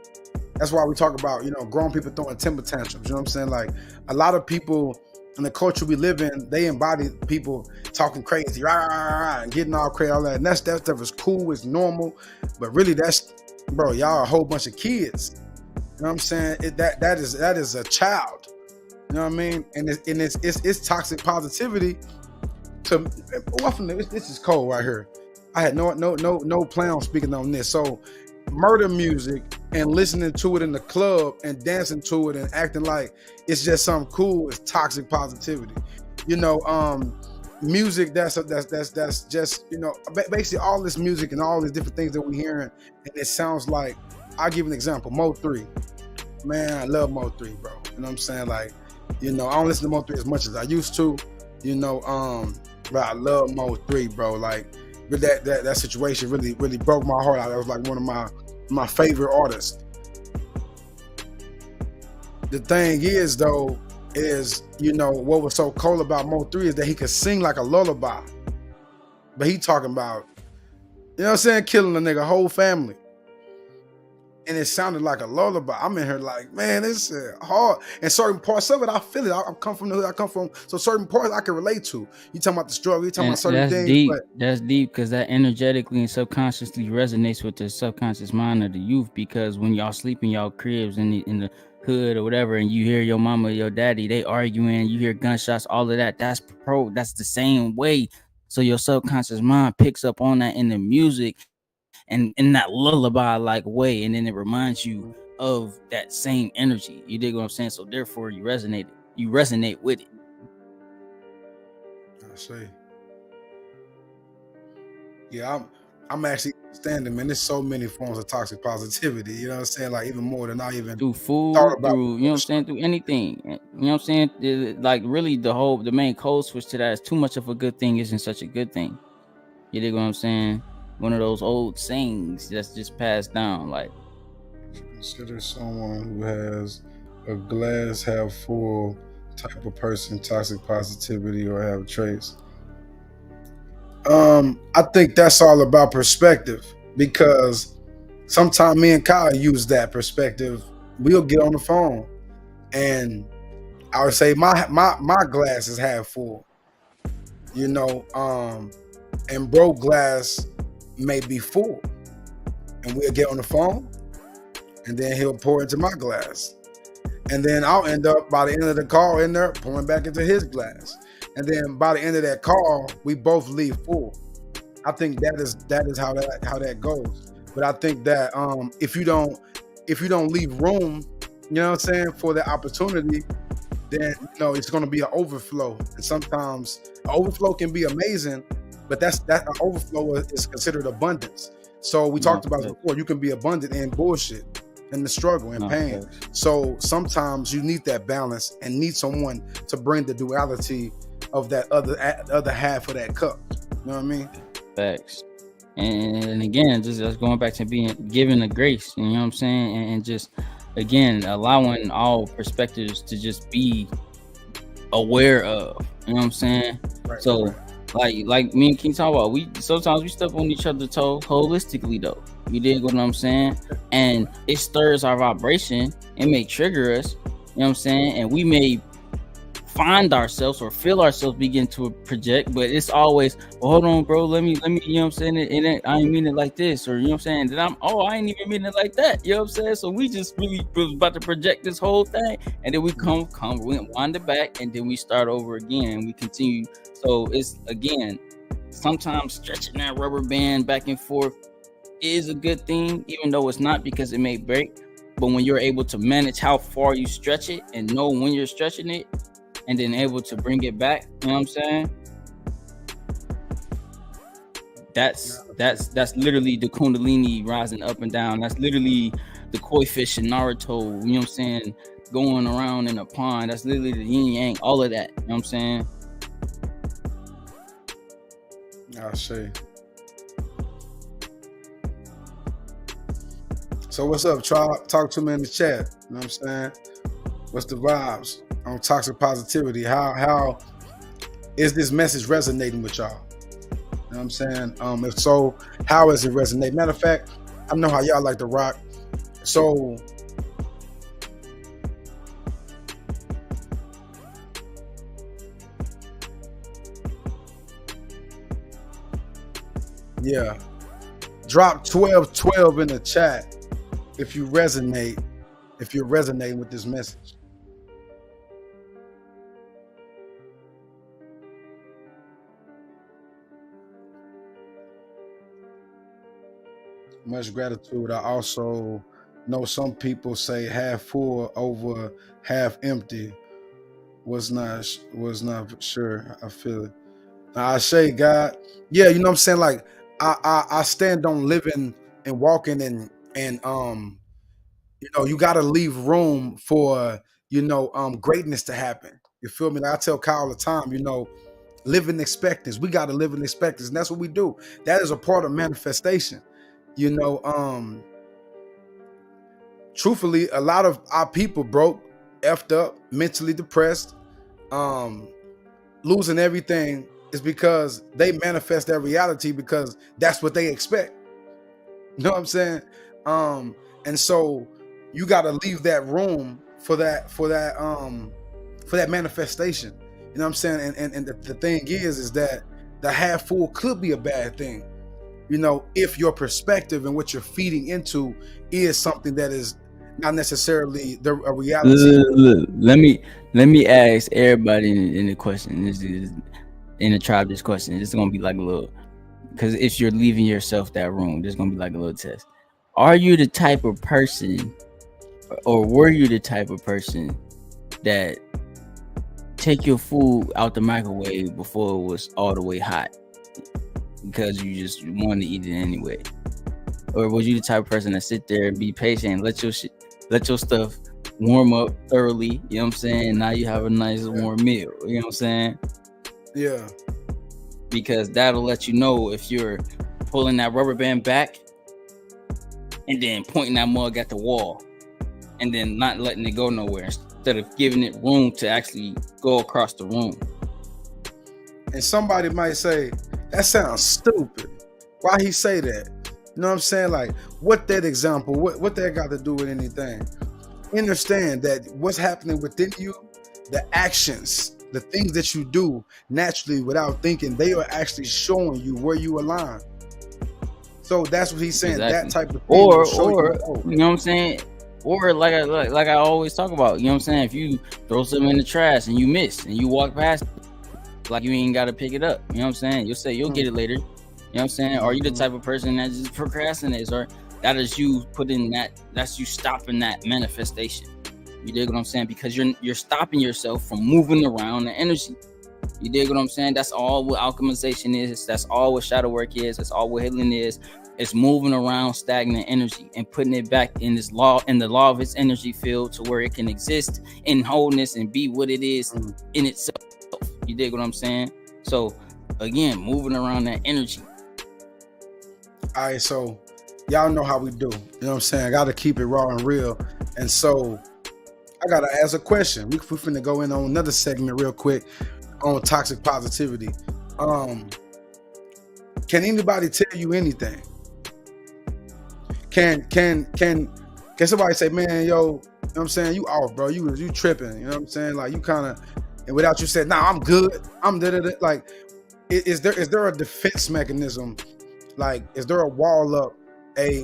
that's why we talk about, you know, grown people throwing temper tantrums. You know what I'm saying? Like, a lot of people in the culture we live in, they embody people talking crazy, rah, rah, rah, rah, and getting all crazy, all that. And that stuff is cool, it's normal. But really, that's, bro, y'all are a whole bunch of kids. You know what I'm saying? That is a child. You know what I mean? And it's toxic positivity. This is cold right here. I had no plan on speaking on this. So, murder music and listening to it in the club and dancing to it and acting like it's just something cool is toxic positivity. You know, music that's just, you know, basically all this music and all these different things that we're hearing, and it sounds like, I'll give an example. Mo3, man, I love Mo3, bro. You know what I'm saying? Like, you know, I don't listen to Mo3 as much as I used to. You know, but I love Mo3, bro. Like, but that situation really broke my heart out. That was like one of my favorite artists. The thing is, though, is, you know, what was so cool about Mo3 is that he could sing like a lullaby. But he talking about, you know what I'm saying, killing a nigga whole family. And it sounded like a lullaby. I'm in here like, man, this is hard. And certain parts of it, I feel it. I come from the hood I come from. So certain parts I can relate to. You talking about the struggle, you talking about certain things. Deep. That's deep, because that energetically and subconsciously resonates with the subconscious mind of the youth. Because when y'all sleep in y'all cribs in the hood or whatever, and you hear your mama or your daddy, they arguing, you hear gunshots, all of that. That's the same way. So your subconscious mind picks up on that in the music, and in that lullaby like way, and then it reminds you of that same energy. You dig what I'm saying? So therefore you resonate with it. I see. Yeah, I'm actually understanding, man. There's so many forms of toxic positivity, you know what I'm saying? Like, even more than I even through food, thought about. through, you know what I'm saying, through anything. You know what I'm saying? Like, really the main code switch to that is too much of a good thing isn't such a good thing. You dig what I'm saying? One of those old sayings that's just passed down. Like, consider someone who has a glass half full type of person toxic positivity or have traits. I think that's all about perspective, because sometimes me and Kyle use that perspective. We'll get on the phone and I would say my glass is half full, you know, and bro glass may be full, and we'll get on the phone and then he'll pour into my glass, and then I'll end up by the end of the call in there pouring back into his glass, and then by the end of that call we both leave full. I think that is how that goes. But I think that if you don't leave room, you know what I'm saying, for the opportunity, then, you know, it's going to be an overflow. And sometimes an overflow can be amazing, but that overflow is considered abundance. So we talked about it Okay. before. You can be abundant in bullshit, in the struggle and pain. Okay. So sometimes you need that balance and need someone to bring the duality of that other half of that cup. You know what I mean? Facts. And again, just going back to being given the grace, you know what I'm saying? And just again allowing all perspectives to just be aware of, you know what I'm saying? Right. So like me and King talk about, we sometimes step on each other's toes holistically though. You dig what I'm saying? And it stirs our vibration. It may trigger us, you know what I'm saying? And we may find ourselves or feel ourselves begin to project, but it's always, well, hold on, bro, let me, you know what I'm saying? I ain't mean it like this, or you know what I'm saying? Then I ain't even mean it like that, you know what I'm saying? So we just really was about to project this whole thing, and then we we wind it back, and then we start over again, and we continue. So it's again, sometimes stretching that rubber band back and forth is a good thing, even though it's not, because it may break. But when you're able to manage how far you stretch it and know when you're stretching it, and then able to bring it back, you know what I'm saying? That's literally the Kundalini rising up and down. That's literally the koi fish in Naruto, you know what I'm saying? Going around in a pond. That's literally the yin yang, all of that, you know what I'm saying? I see. So what's up? Talk to me in the chat. You know what I'm saying? What's the vibes on toxic positivity? How is this message resonating with y'all? You know what I'm saying? If so, how is it resonating? Matter of fact, I know how y'all like to rock. So yeah. Drop 1212 in the chat if you're resonating with this message. Much gratitude. I also know some people say half full over half empty. Was not sure. I feel it. I say, God, yeah, you know what I'm saying? Like I stand on living and walking and you know, you gotta leave room for, you know, greatness to happen. You feel me? Like I tell Kyle all the time, you know, live in expectance. We gotta live in expectance, and that's what we do. That is a part of manifestation. You know, truthfully, a lot of our people broke, effed up, mentally depressed, losing everything is because they manifest their reality because that's what they expect. You know what I'm saying? And so you got to leave that room for that manifestation. You know what I'm saying? And the thing is that the half full could be a bad thing. You know, if your perspective and what you're feeding into is something that is not necessarily a reality. Look, let me ask everybody in the question. This is in the tribe. This question. It's gonna be like a little, because if you're leaving yourself that room, there's gonna be like a little test. Are you the type of person, or were you the type of person that take your food out the microwave before it was all the way hot because you just wanted to eat it anyway? Or was you the type of person that sit there and be patient and let your stuff warm up thoroughly, you know what I'm saying? Now you have a nice warm meal, you know what I'm saying? Yeah. Because that'll let you know if you're pulling that rubber band back and then pointing that mug at the wall and then not letting it go nowhere instead of giving it room to actually go across the room. And somebody might say, that sounds stupid. Why he say that? You know what I'm saying? Like, what that example, what that got to do with anything? Understand that what's happening within you, the actions, the things that you do naturally without thinking, they are actually showing you where you align. So that's what he's saying. Exactly. That type of thing. Or you know what I'm saying? Or like I always talk about, you know what I'm saying? If you throw something in the trash and you miss and you walk past it, like you ain't got to pick it up. You know what I'm saying? You'll say you'll get it later. You know what I'm saying? Are you the type of person that just procrastinates, or that is you putting that's you stopping that manifestation? You dig what I'm saying? Because you're stopping yourself from moving around the energy. You dig what I'm saying? That's all what alchemization is. That's all what shadow work is. That's all what healing is. It's moving around stagnant energy and putting it back in the law of its energy field to where it can exist in wholeness and be what it is in itself. You dig what I'm saying? So again, moving around that energy. All right, so y'all know how we do. You know what I'm saying? I got to keep it raw and real. And so I got to ask a question. We're finna go in on another segment real quick on toxic positivity. Can anybody tell you anything? Can somebody say, man, yo, you know what I'm saying? You off, bro. You tripping. You know what I'm saying? Like you kind of, and without you saying, nah, I'm good. I'm da-da-da. Like, is there a defense mechanism? Like, is there a wall up,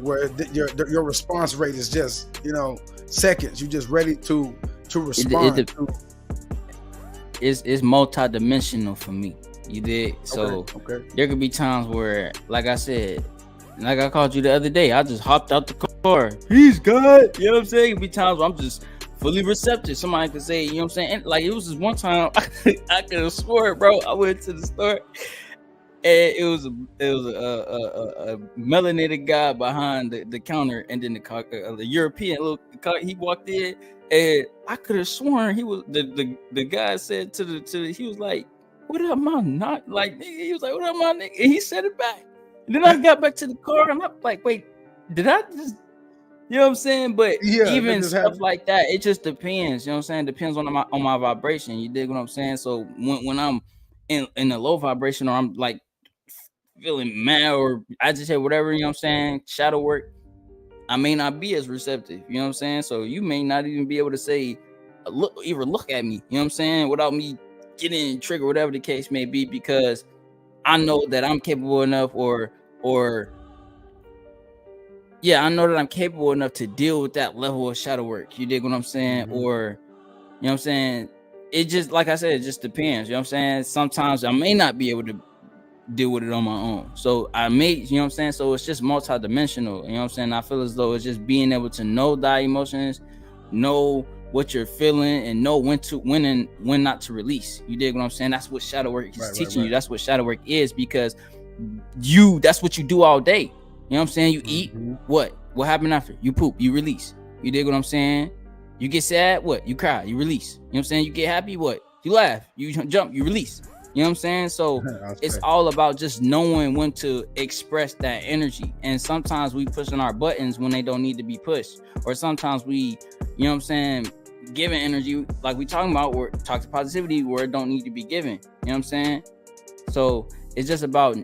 where your response rate is just, seconds? You just ready to respond? It's multi-dimensional for me. You did. So okay. There could be times where, like I said, like I called you the other day, I just hopped out the car. He's good. You know what I'm saying? It could be times where I'm just fully receptive. Somebody could say, you know what I'm saying? And like it was just one time I could have swore, bro. I went to the store and it was a melanated guy behind the counter, and then the European little car, he walked in, and I could have sworn he was the guy said to the he was like, "What up, my not like?" He was like, "What up, my nigga?" And he said it back. And then I got back to the car, and I'm like, "Wait, did I just?" You know what I'm saying? But even stuff like that, it just depends. You know what I'm saying? Depends on my vibration. You dig what I'm saying? So when I'm in a low vibration, or I'm like feeling mad or agitated, whatever, you know what I'm saying, shadow work, I may not be as receptive. You know what I'm saying? So you may not even be able to say, look at me. You know what I'm saying? Without me getting triggered, whatever the case may be, because I know that I'm capable enough, I know that I'm capable enough to deal with that level of shadow work. You dig what I'm saying? Mm-hmm. Or, you know what I'm saying? It just, like I said, it just depends. You know what I'm saying? Sometimes I may not be able to deal with it on my own. So I may, you know what I'm saying? So it's just multidimensional. You know what I'm saying? I feel as though it's just being able to know thy emotions, know what you're feeling, and know when and when not to release. You dig what I'm saying? That's what shadow work is teaching you. That's what shadow work is, because that's what you do all day. You know what I'm saying? You eat, what happened after? You poop, you release. You dig what I'm saying? You get sad, what? You cry, you release. You know what I'm saying? You get happy, what? You laugh, you jump, you release. You know what I'm saying? So it's all about just knowing when to express that energy. And sometimes we pushing our buttons when they don't need to be pushed. Or sometimes we, you know what I'm saying, giving energy, like we talking about, where toxic positivity, where it don't need to be given. You know what I'm saying? So it's just about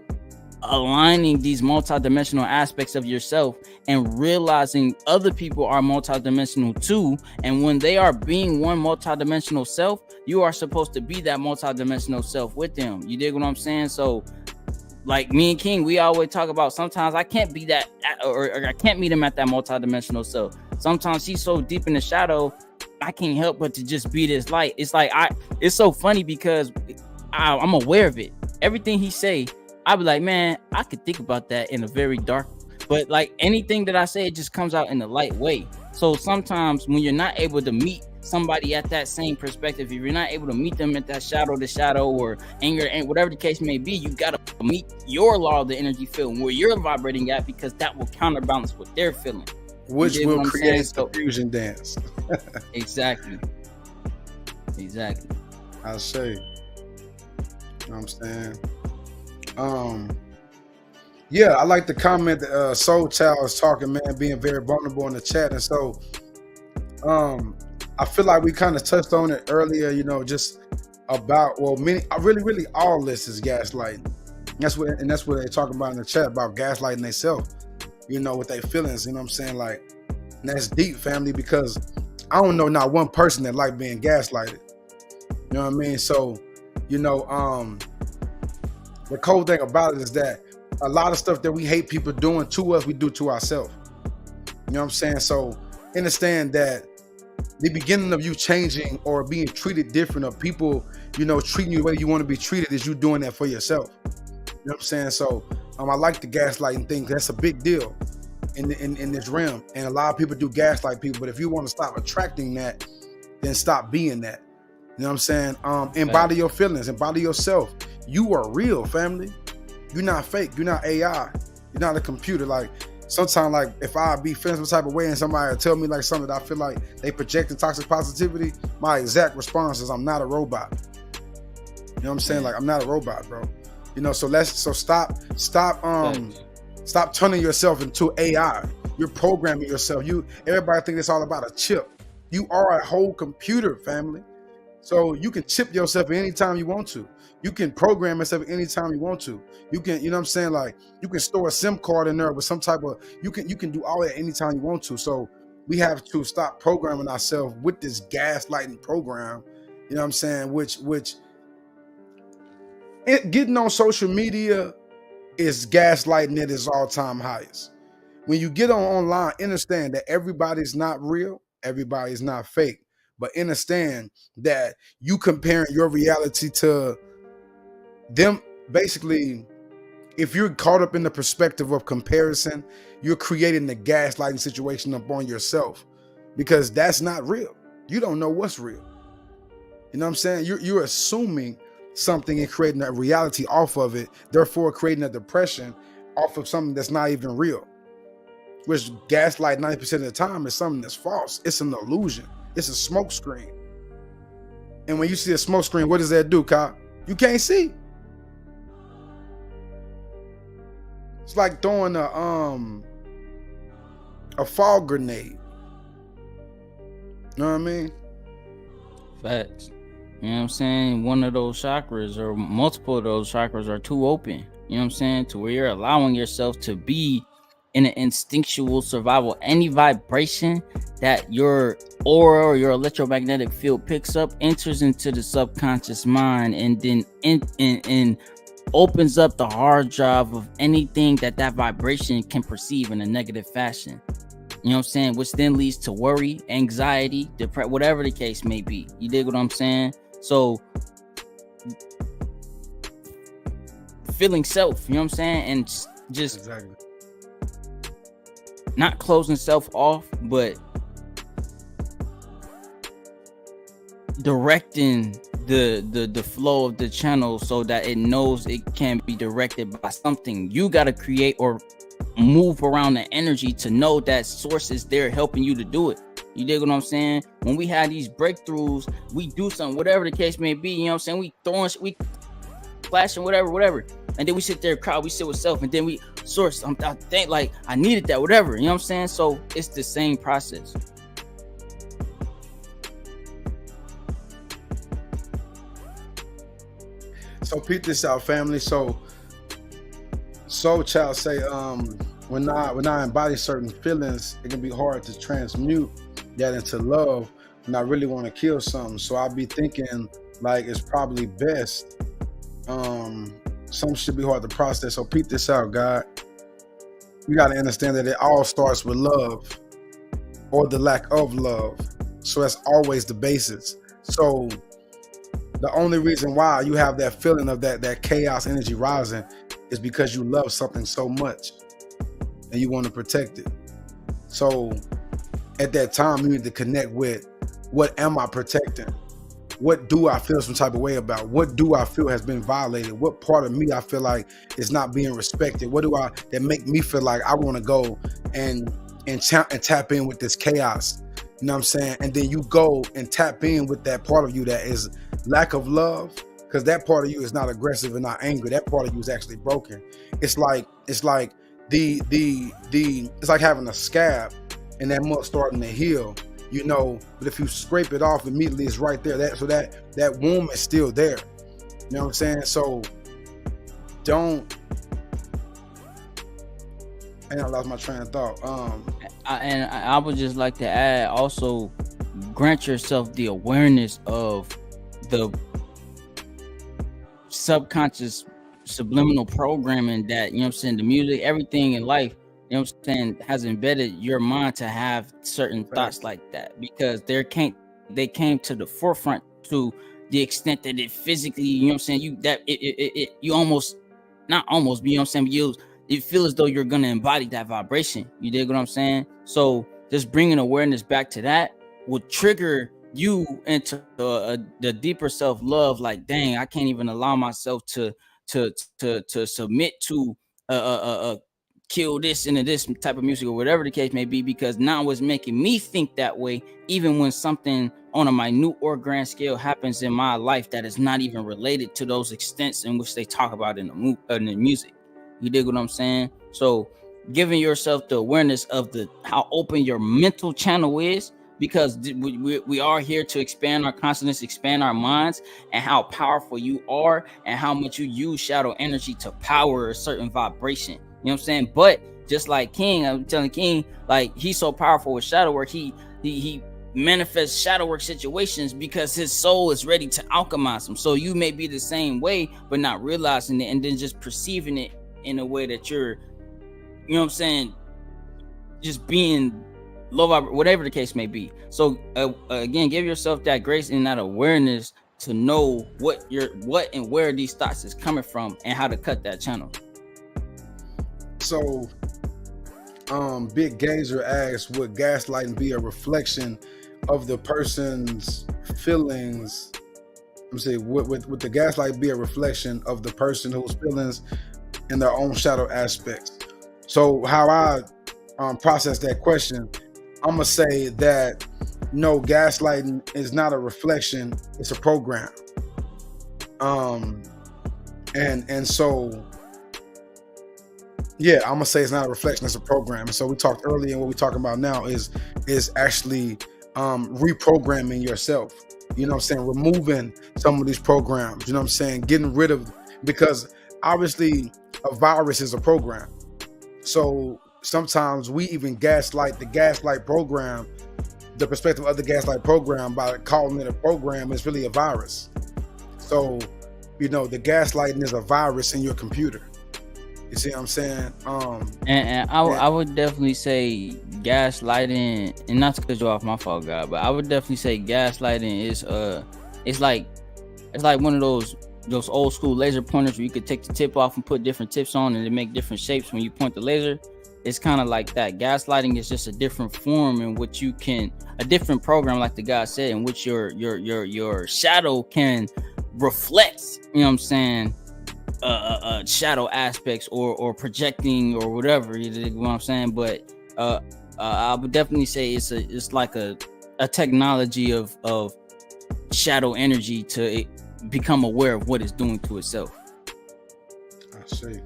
aligning these multidimensional aspects of yourself and realizing other people are multidimensional too. And when they are being one multidimensional self, you are supposed to be that multidimensional self with them. You dig what I'm saying? So like me and King, we always talk about, sometimes I can't be that, or I can't meet him at that multidimensional self. Sometimes he's so deep in the shadow, I can't help but to just be this light. It's like, it's so funny because I'm aware of it. Everything he say, I'll be like, man, I could think about that in a very dark, but like anything that I say, it just comes out in a light way. So sometimes when you're not able to meet somebody at that same perspective, if you're not able to meet them at that shadow to shadow, or anger, and whatever the case may be, you got to meet your law of the energy field where you're vibrating at, because that will counterbalance what they're feeling. Which will create the fusion dance. Exactly. I say. You know what I'm saying? Yeah, I like the comment that Soul Child is talking, man, being very vulnerable in the chat. And so I feel like we kind of touched on it earlier, just about, really all this is gaslighting. That's what they're talking about in the chat, about gaslighting themselves, with their feelings, you know what I'm saying? Like, and that's deep, family, because I don't know not one person that like being gaslighted. You know what I mean? So, the cool thing about it is that a lot of stuff that we hate people doing to us, we do to ourselves. You know what I'm saying? So understand that the beginning of you changing or being treated different, or people, treating you the way you want to be treated, is you doing that for yourself. You know what I'm saying? So I like the gaslighting thing. That's a big deal in this realm. And a lot of people do gaslight people, but if you want to stop attracting that, then stop being that. You know what I'm saying? Embody your feelings, embody yourself. You are real, family. You're not fake. You're not AI. You know You're not a computer. Like sometimes, like if I be feeling some type of way and somebody tell me like something that I feel like they projecting toxic positivity, my exact response is I'm not a robot. You know what I'm saying? Like I'm not a robot, bro. You know, so stop turning yourself into AI. You're programming yourself. Everybody think it's all about a chip. You are a whole computer, family. So you can chip yourself anytime you want to. You can program yourself anytime you want to. You can, you know what I'm saying? Like you can store a SIM card in there with some type of, you can do all that anytime you want to. So we have to stop programming ourselves with this gaslighting program. You know what I'm saying? Which getting on social media is gaslighting at its all-time highest. When you get online, understand that everybody's not real, everybody's not fake, but understand that you comparing your reality to them. Basically, if you're caught up in the perspective of comparison, you're creating the gaslighting situation upon yourself, because that's not real. You don't know what's real. You know what I'm saying? You're assuming something and creating a reality off of it, therefore creating a depression off of something that's not even real. Which gaslight 90% of the time is something that's false. It's an illusion. It's a smoke screen. And when you see a smoke screen, what does that do, Kyle? You can't see. It's like throwing a fog grenade. You know what I mean? Facts. You know what I'm saying? One of those chakras or multiple of those chakras are too open. You know what I'm saying? To where you're allowing yourself to be in an instinctual survival. Any vibration that your aura or your electromagnetic field picks up enters into the subconscious mind, and then in opens up the hard drive of anything that vibration can perceive in a negative fashion. You know what I'm saying? Which then leads to worry, anxiety, depression, whatever the case may be. You dig what I'm saying? So feeling self, you know what I'm saying? And just exactly. Not closing self off, but directing the flow of the channel so that it knows it can be directed by something. You got to create or move around the energy to know that source is there helping you to do it. You dig what I'm saying? When we have these breakthroughs, we do something, whatever the case may be, you know what I'm saying? We throwing, we flashing, whatever. And then we sit there, crowd, we sit with self, and then we source. I think like I needed that, whatever. You know what I'm saying? So it's the same process. So peep this out, family. So Soul Child say, when I embody certain feelings, it can be hard to transmute that into love, and I really want to kill something. So I'll be thinking like it's probably best. Some should be hard to process. So peep this out, God. You got to understand that it all starts with love or the lack of love. So that's always the basis. So the only reason why you have that feeling of that chaos energy rising is because you love something so much and you want to protect it. So at that time, you need to connect with, what am I protecting? What do I feel some type of way about? What do I feel has been violated? What part of me I feel like is not being respected? What do I that make me feel like I want to go and tap in with this chaos? You know what I'm saying? And then you go and tap in with that part of you that is lack of love, because that part of you is not aggressive and not angry. That part of you is actually broken. It's like it's like having a scab and that mud starting to heal. You know, but if you scrape it off immediately, it's right there. That wound is still there. You know what I'm saying? So don't. And I lost my train of thought. I would just like to add, also grant yourself the awareness of the subconscious subliminal programming that, you know what I'm saying, the music, everything in life, you know what I'm saying, has embedded your mind to have certain thoughts like that, because they came to the forefront to the extent that it physically, you know what I'm saying, you almost, not almost, but you know what I'm saying, you feel as though you're going to embody that vibration. You dig what I'm saying? So just bringing awareness back to that will trigger you into the deeper self-love. Like, dang, I can't even allow myself to submit to kill this into this type of music or whatever the case may be, because now it's making me think that way, even when something on a minute or grand scale happens in my life that is not even related to those extents in which they talk about in the music. You dig what I'm saying? So giving yourself the awareness of how open your mental channel is, because we are here to expand our consciousness, expand our minds, and how powerful you are and how much you use shadow energy to power a certain vibration. You know what I'm saying? But just like King, I'm telling King, like, he's so powerful with shadow work, he manifests shadow work situations because his soul is ready to alchemize them. So you may be the same way, but not realizing it, and then just perceiving it in a way that you're, you know what I'm saying, just being low vibe, whatever the case may be. So again, give yourself that grace and that awareness to know what and where these thoughts is coming from and how to cut that channel. So Big Gazer asks, would gaslighting be a reflection of the person's feelings? Let me see, would the gaslight be a reflection of the person whose feelings and their own shadow aspects? So how I process that question, I'm gonna say that no, gaslighting is not a reflection; it's a program. And so, yeah, I'm gonna say it's not a reflection; it's a program. And so we talked earlier, and what we're talking about now is actually reprogramming yourself. You know what I'm saying? Removing some of these programs. You know what I'm saying? Getting rid of, because obviously a virus is a program. So sometimes we even gaslight the gaslight program, the perspective of the gaslight program, by calling it a program. It's really a virus. So, you know, the gaslighting is a virus in your computer. You see what I'm saying? I would definitely say gaslighting, and not to cut you off, my fault, God, but I would definitely say gaslighting is it's like one of those old school laser pointers where you could take the tip off and put different tips on and they make different shapes when you point the laser. It's kind of like that. Gaslighting is just a different form in which you can, a different program, like the guy said, in which your shadow can reflect, you know what I'm saying, shadow aspects or projecting or whatever, you know what I'm saying. But I would definitely say it's like a technology of shadow energy to become aware of what it's doing to itself. I see.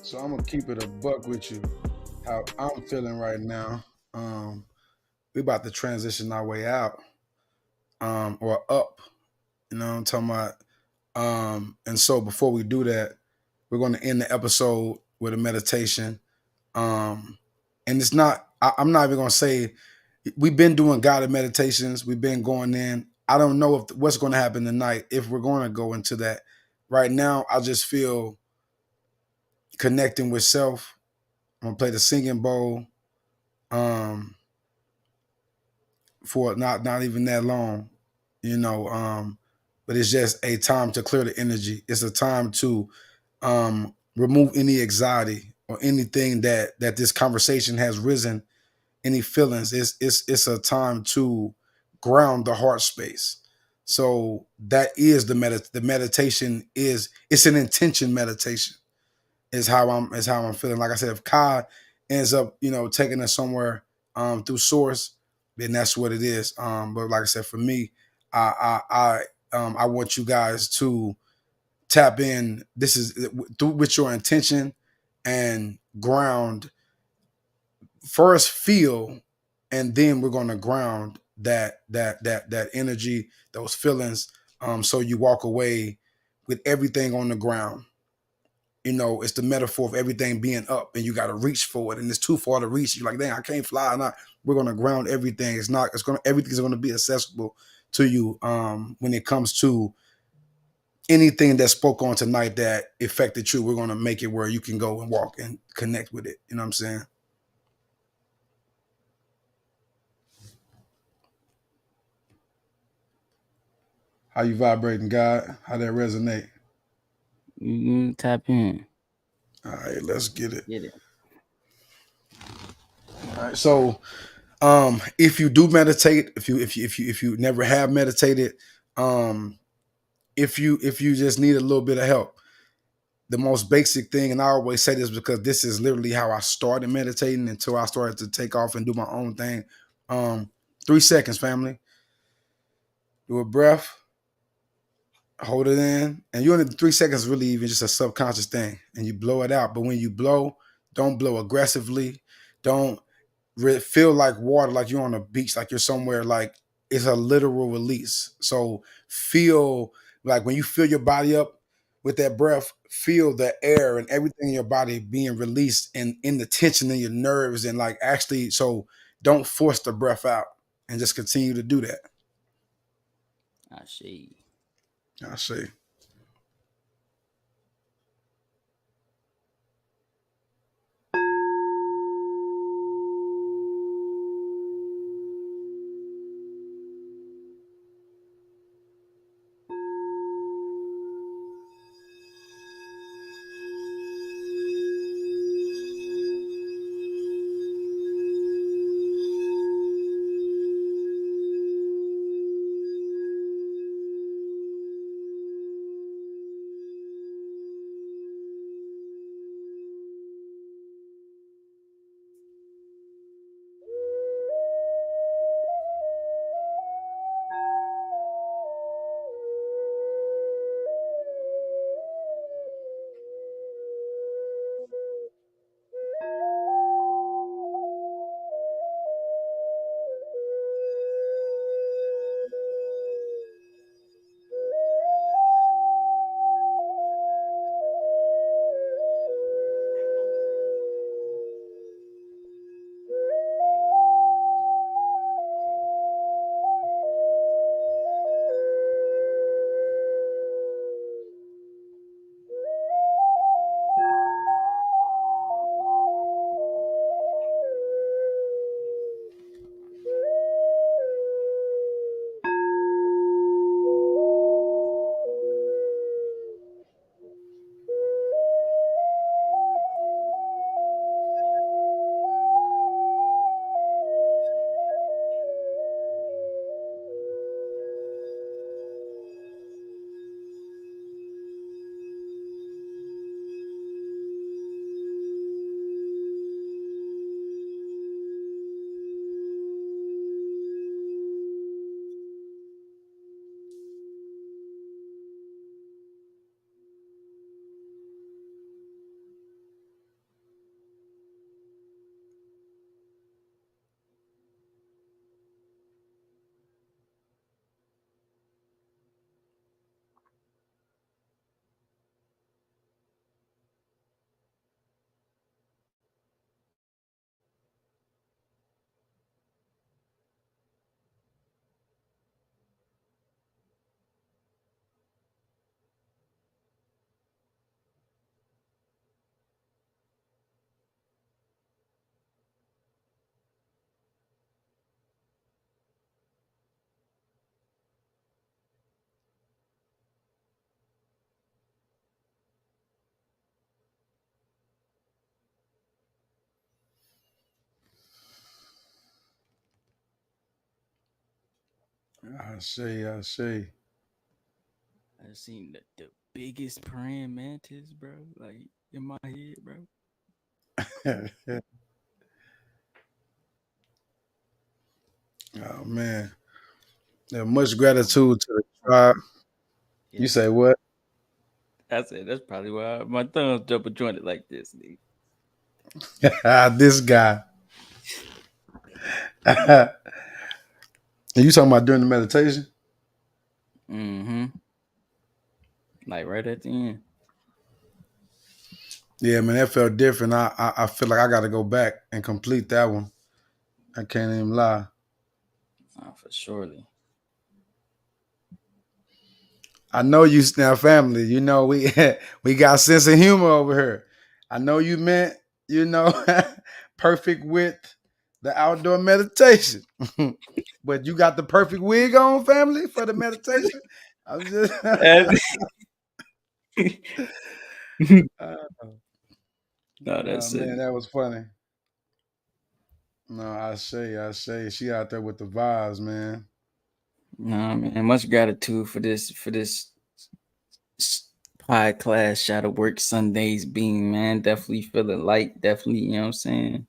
So I'm gonna keep it a buck with you. How I'm feeling right now. We about to transition our way out, or up. You know what I'm talking about? And so before we do that, we're going to end the episode with a meditation. And it's not, I'm not even going to say, we've been doing guided meditations. We've been going in. I don't know what's going to happen tonight, if we're going to go into that. Right now, I just feel connecting with self. I'm going to play the singing bowl for not even that long, you know, but it's just a time to clear the energy. It's a time to remove any anxiety or anything that this conversation has risen, any feelings. It's a time to ground the heart space. So that is the meditation is, it's an intention meditation is how I'm feeling. Like I said, if Kai ends up, you know, taking us somewhere through source, then that's what it is. But like I said, for me, I want you guys to tap in. This is with your intention and ground. First feel, and then we're going to ground that energy, those feelings. So you walk away with everything on the ground. You know, it's the metaphor of everything being up, and you got to reach for it, and it's too far to reach. You're like, dang, I can't fly. We're going to ground everything. Everything's going to be accessible to you when it comes to anything that spoke on tonight that affected you. We're going to make it where you can go and walk and connect with it. You know what I'm saying? How you vibrating, God? How that resonate? You tap in. All right, let's get it. Get it. All right, so if you do meditate, if you never have meditated, if you just need a little bit of help. The most basic thing, and I always say this because this is literally how I started meditating until I started to take off and do my own thing. 3 seconds, family. Do a breath, hold it in, and you only 3 seconds is really even just a subconscious thing, and you blow it out. But when you blow, don't blow aggressively. Don't feel like water, like you're on a beach, like you're somewhere, like it's a literal release. So feel like when you fill your body up with that breath, feel the air and everything in your body being released and in the tension in your nerves and like actually, so don't force the breath out and just continue to do that. I see. I see. I see. I see. I seen the biggest praying mantis, bro. Like in my head, bro. Oh man. Yeah, much gratitude to the tribe. Yeah. You say what? I said that's probably why my thumbs double jointed like this, nigga. This guy. You talking about during the meditation? Mm-hmm. Like right at the end. Yeah, man, that felt different. I feel like I got to go back and complete that one. I can't even lie. For surely. I know you now, family. You know we we got sense of humor over here. I know you meant perfect with the outdoor meditation, but you got the perfect wig on, family, for the meditation. I was just. uh, No, oh that's man, it. that was funny. No, I say, she out there with the vibes, man. No, man. Much gratitude for this High class shadow work Sundays being, man. Definitely feeling light. Definitely, you know what I'm saying?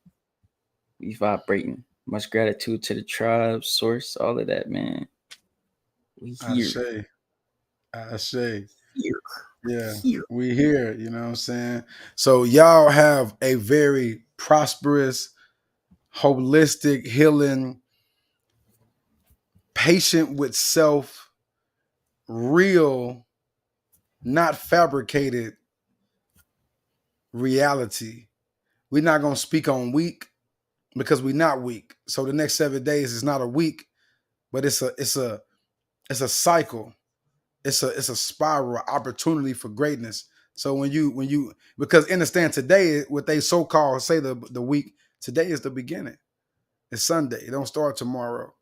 We vibrating. Much gratitude to the tribe, source, all of that, man. We I here. say, I say, Here. yeah, Here. we here. You know what I'm saying? So y'all have a very prosperous, holistic, healing, patient with self, real, not fabricated reality. We're not gonna speak on weak because we're not weak. So the next 7 days is not a week, but it's a cycle. It's a spiral opportunity for greatness. So when you because understand today what they so called say the week, today is the beginning. It's Sunday. It don't start tomorrow.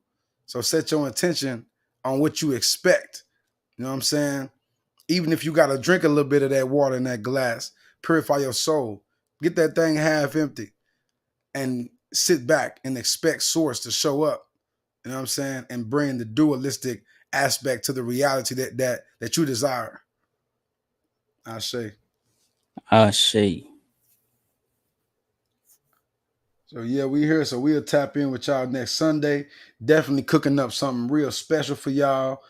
So set your intention on what you expect. You know what I'm saying? Even if you got to drink a little bit of that water in that glass, purify your soul. Get that thing half empty and sit back and expect source to show up. You know what I'm saying? And bring the dualistic aspect to the reality that you desire. I say. Ashe. So yeah, we here. So we'll tap in with y'all next Sunday. Definitely cooking up something real special for y'all.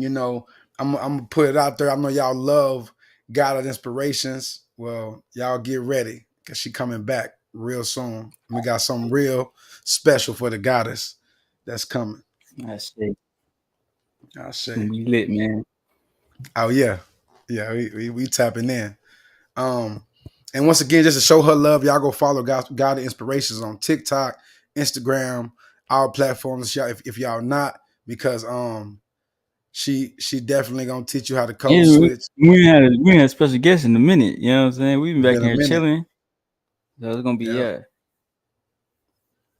You know, I'm gonna put it out there. I know y'all love Guided Inspirations. Well, y'all get ready because she coming back real soon. We got something real special for the goddess that's coming. Ashe. I say. We lit, man. Oh yeah, yeah. We tapping in. And once again, just to show her love, y'all go follow Guided Inspirations on TikTok, Instagram, our platforms. Y'all, if y'all not, because she definitely gonna teach you how to code Yeah, switch. we ain't had a special guest in a minute. You know what I'm saying? We've been back Been a here minute. chilling. So it's gonna be Yeah.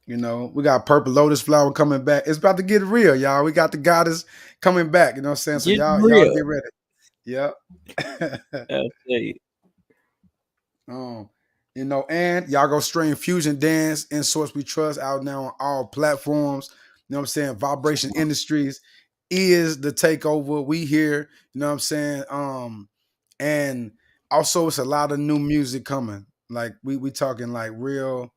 You know, we got Purple Lotus Flower coming back. It's about to get real, y'all. We got the goddess coming back. You know what I'm saying? So Get y'all real. get ready. Yep. Ashe. You know, and y'all go stream Fusion Dance and Source We Trust out now on all platforms. You know what I'm saying? Vibration Industries is the takeover. We here, you know what I'm saying? And also it's a lot of new music coming. Like we talking like real,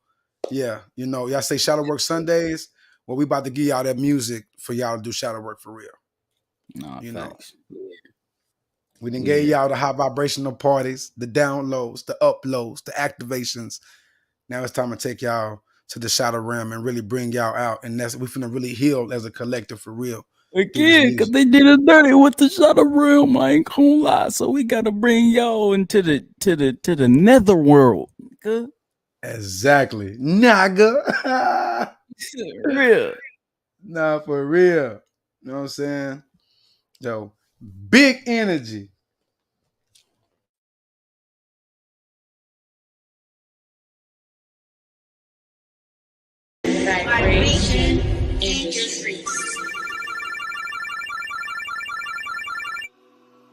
yeah, you know, y'all say Shadow Work Sundays. Well, we about to give y'all that music for y'all to do shadow work for real. Nah, You know. facts. We done We gave here. y'all the high vibrational parties, the downloads, the uploads, the activations. Now it's time to take y'all to the shadow realm and really bring y'all out. And that's we finna really heal as a collective for real through this Again, because music. they did it dirty with the shadow realm. I ain't gonna lie. So we gotta bring y'all into the nether world. Nigga. Exactly. Naga. Real. Nah, for real. You know what I'm saying? Yo, big energy.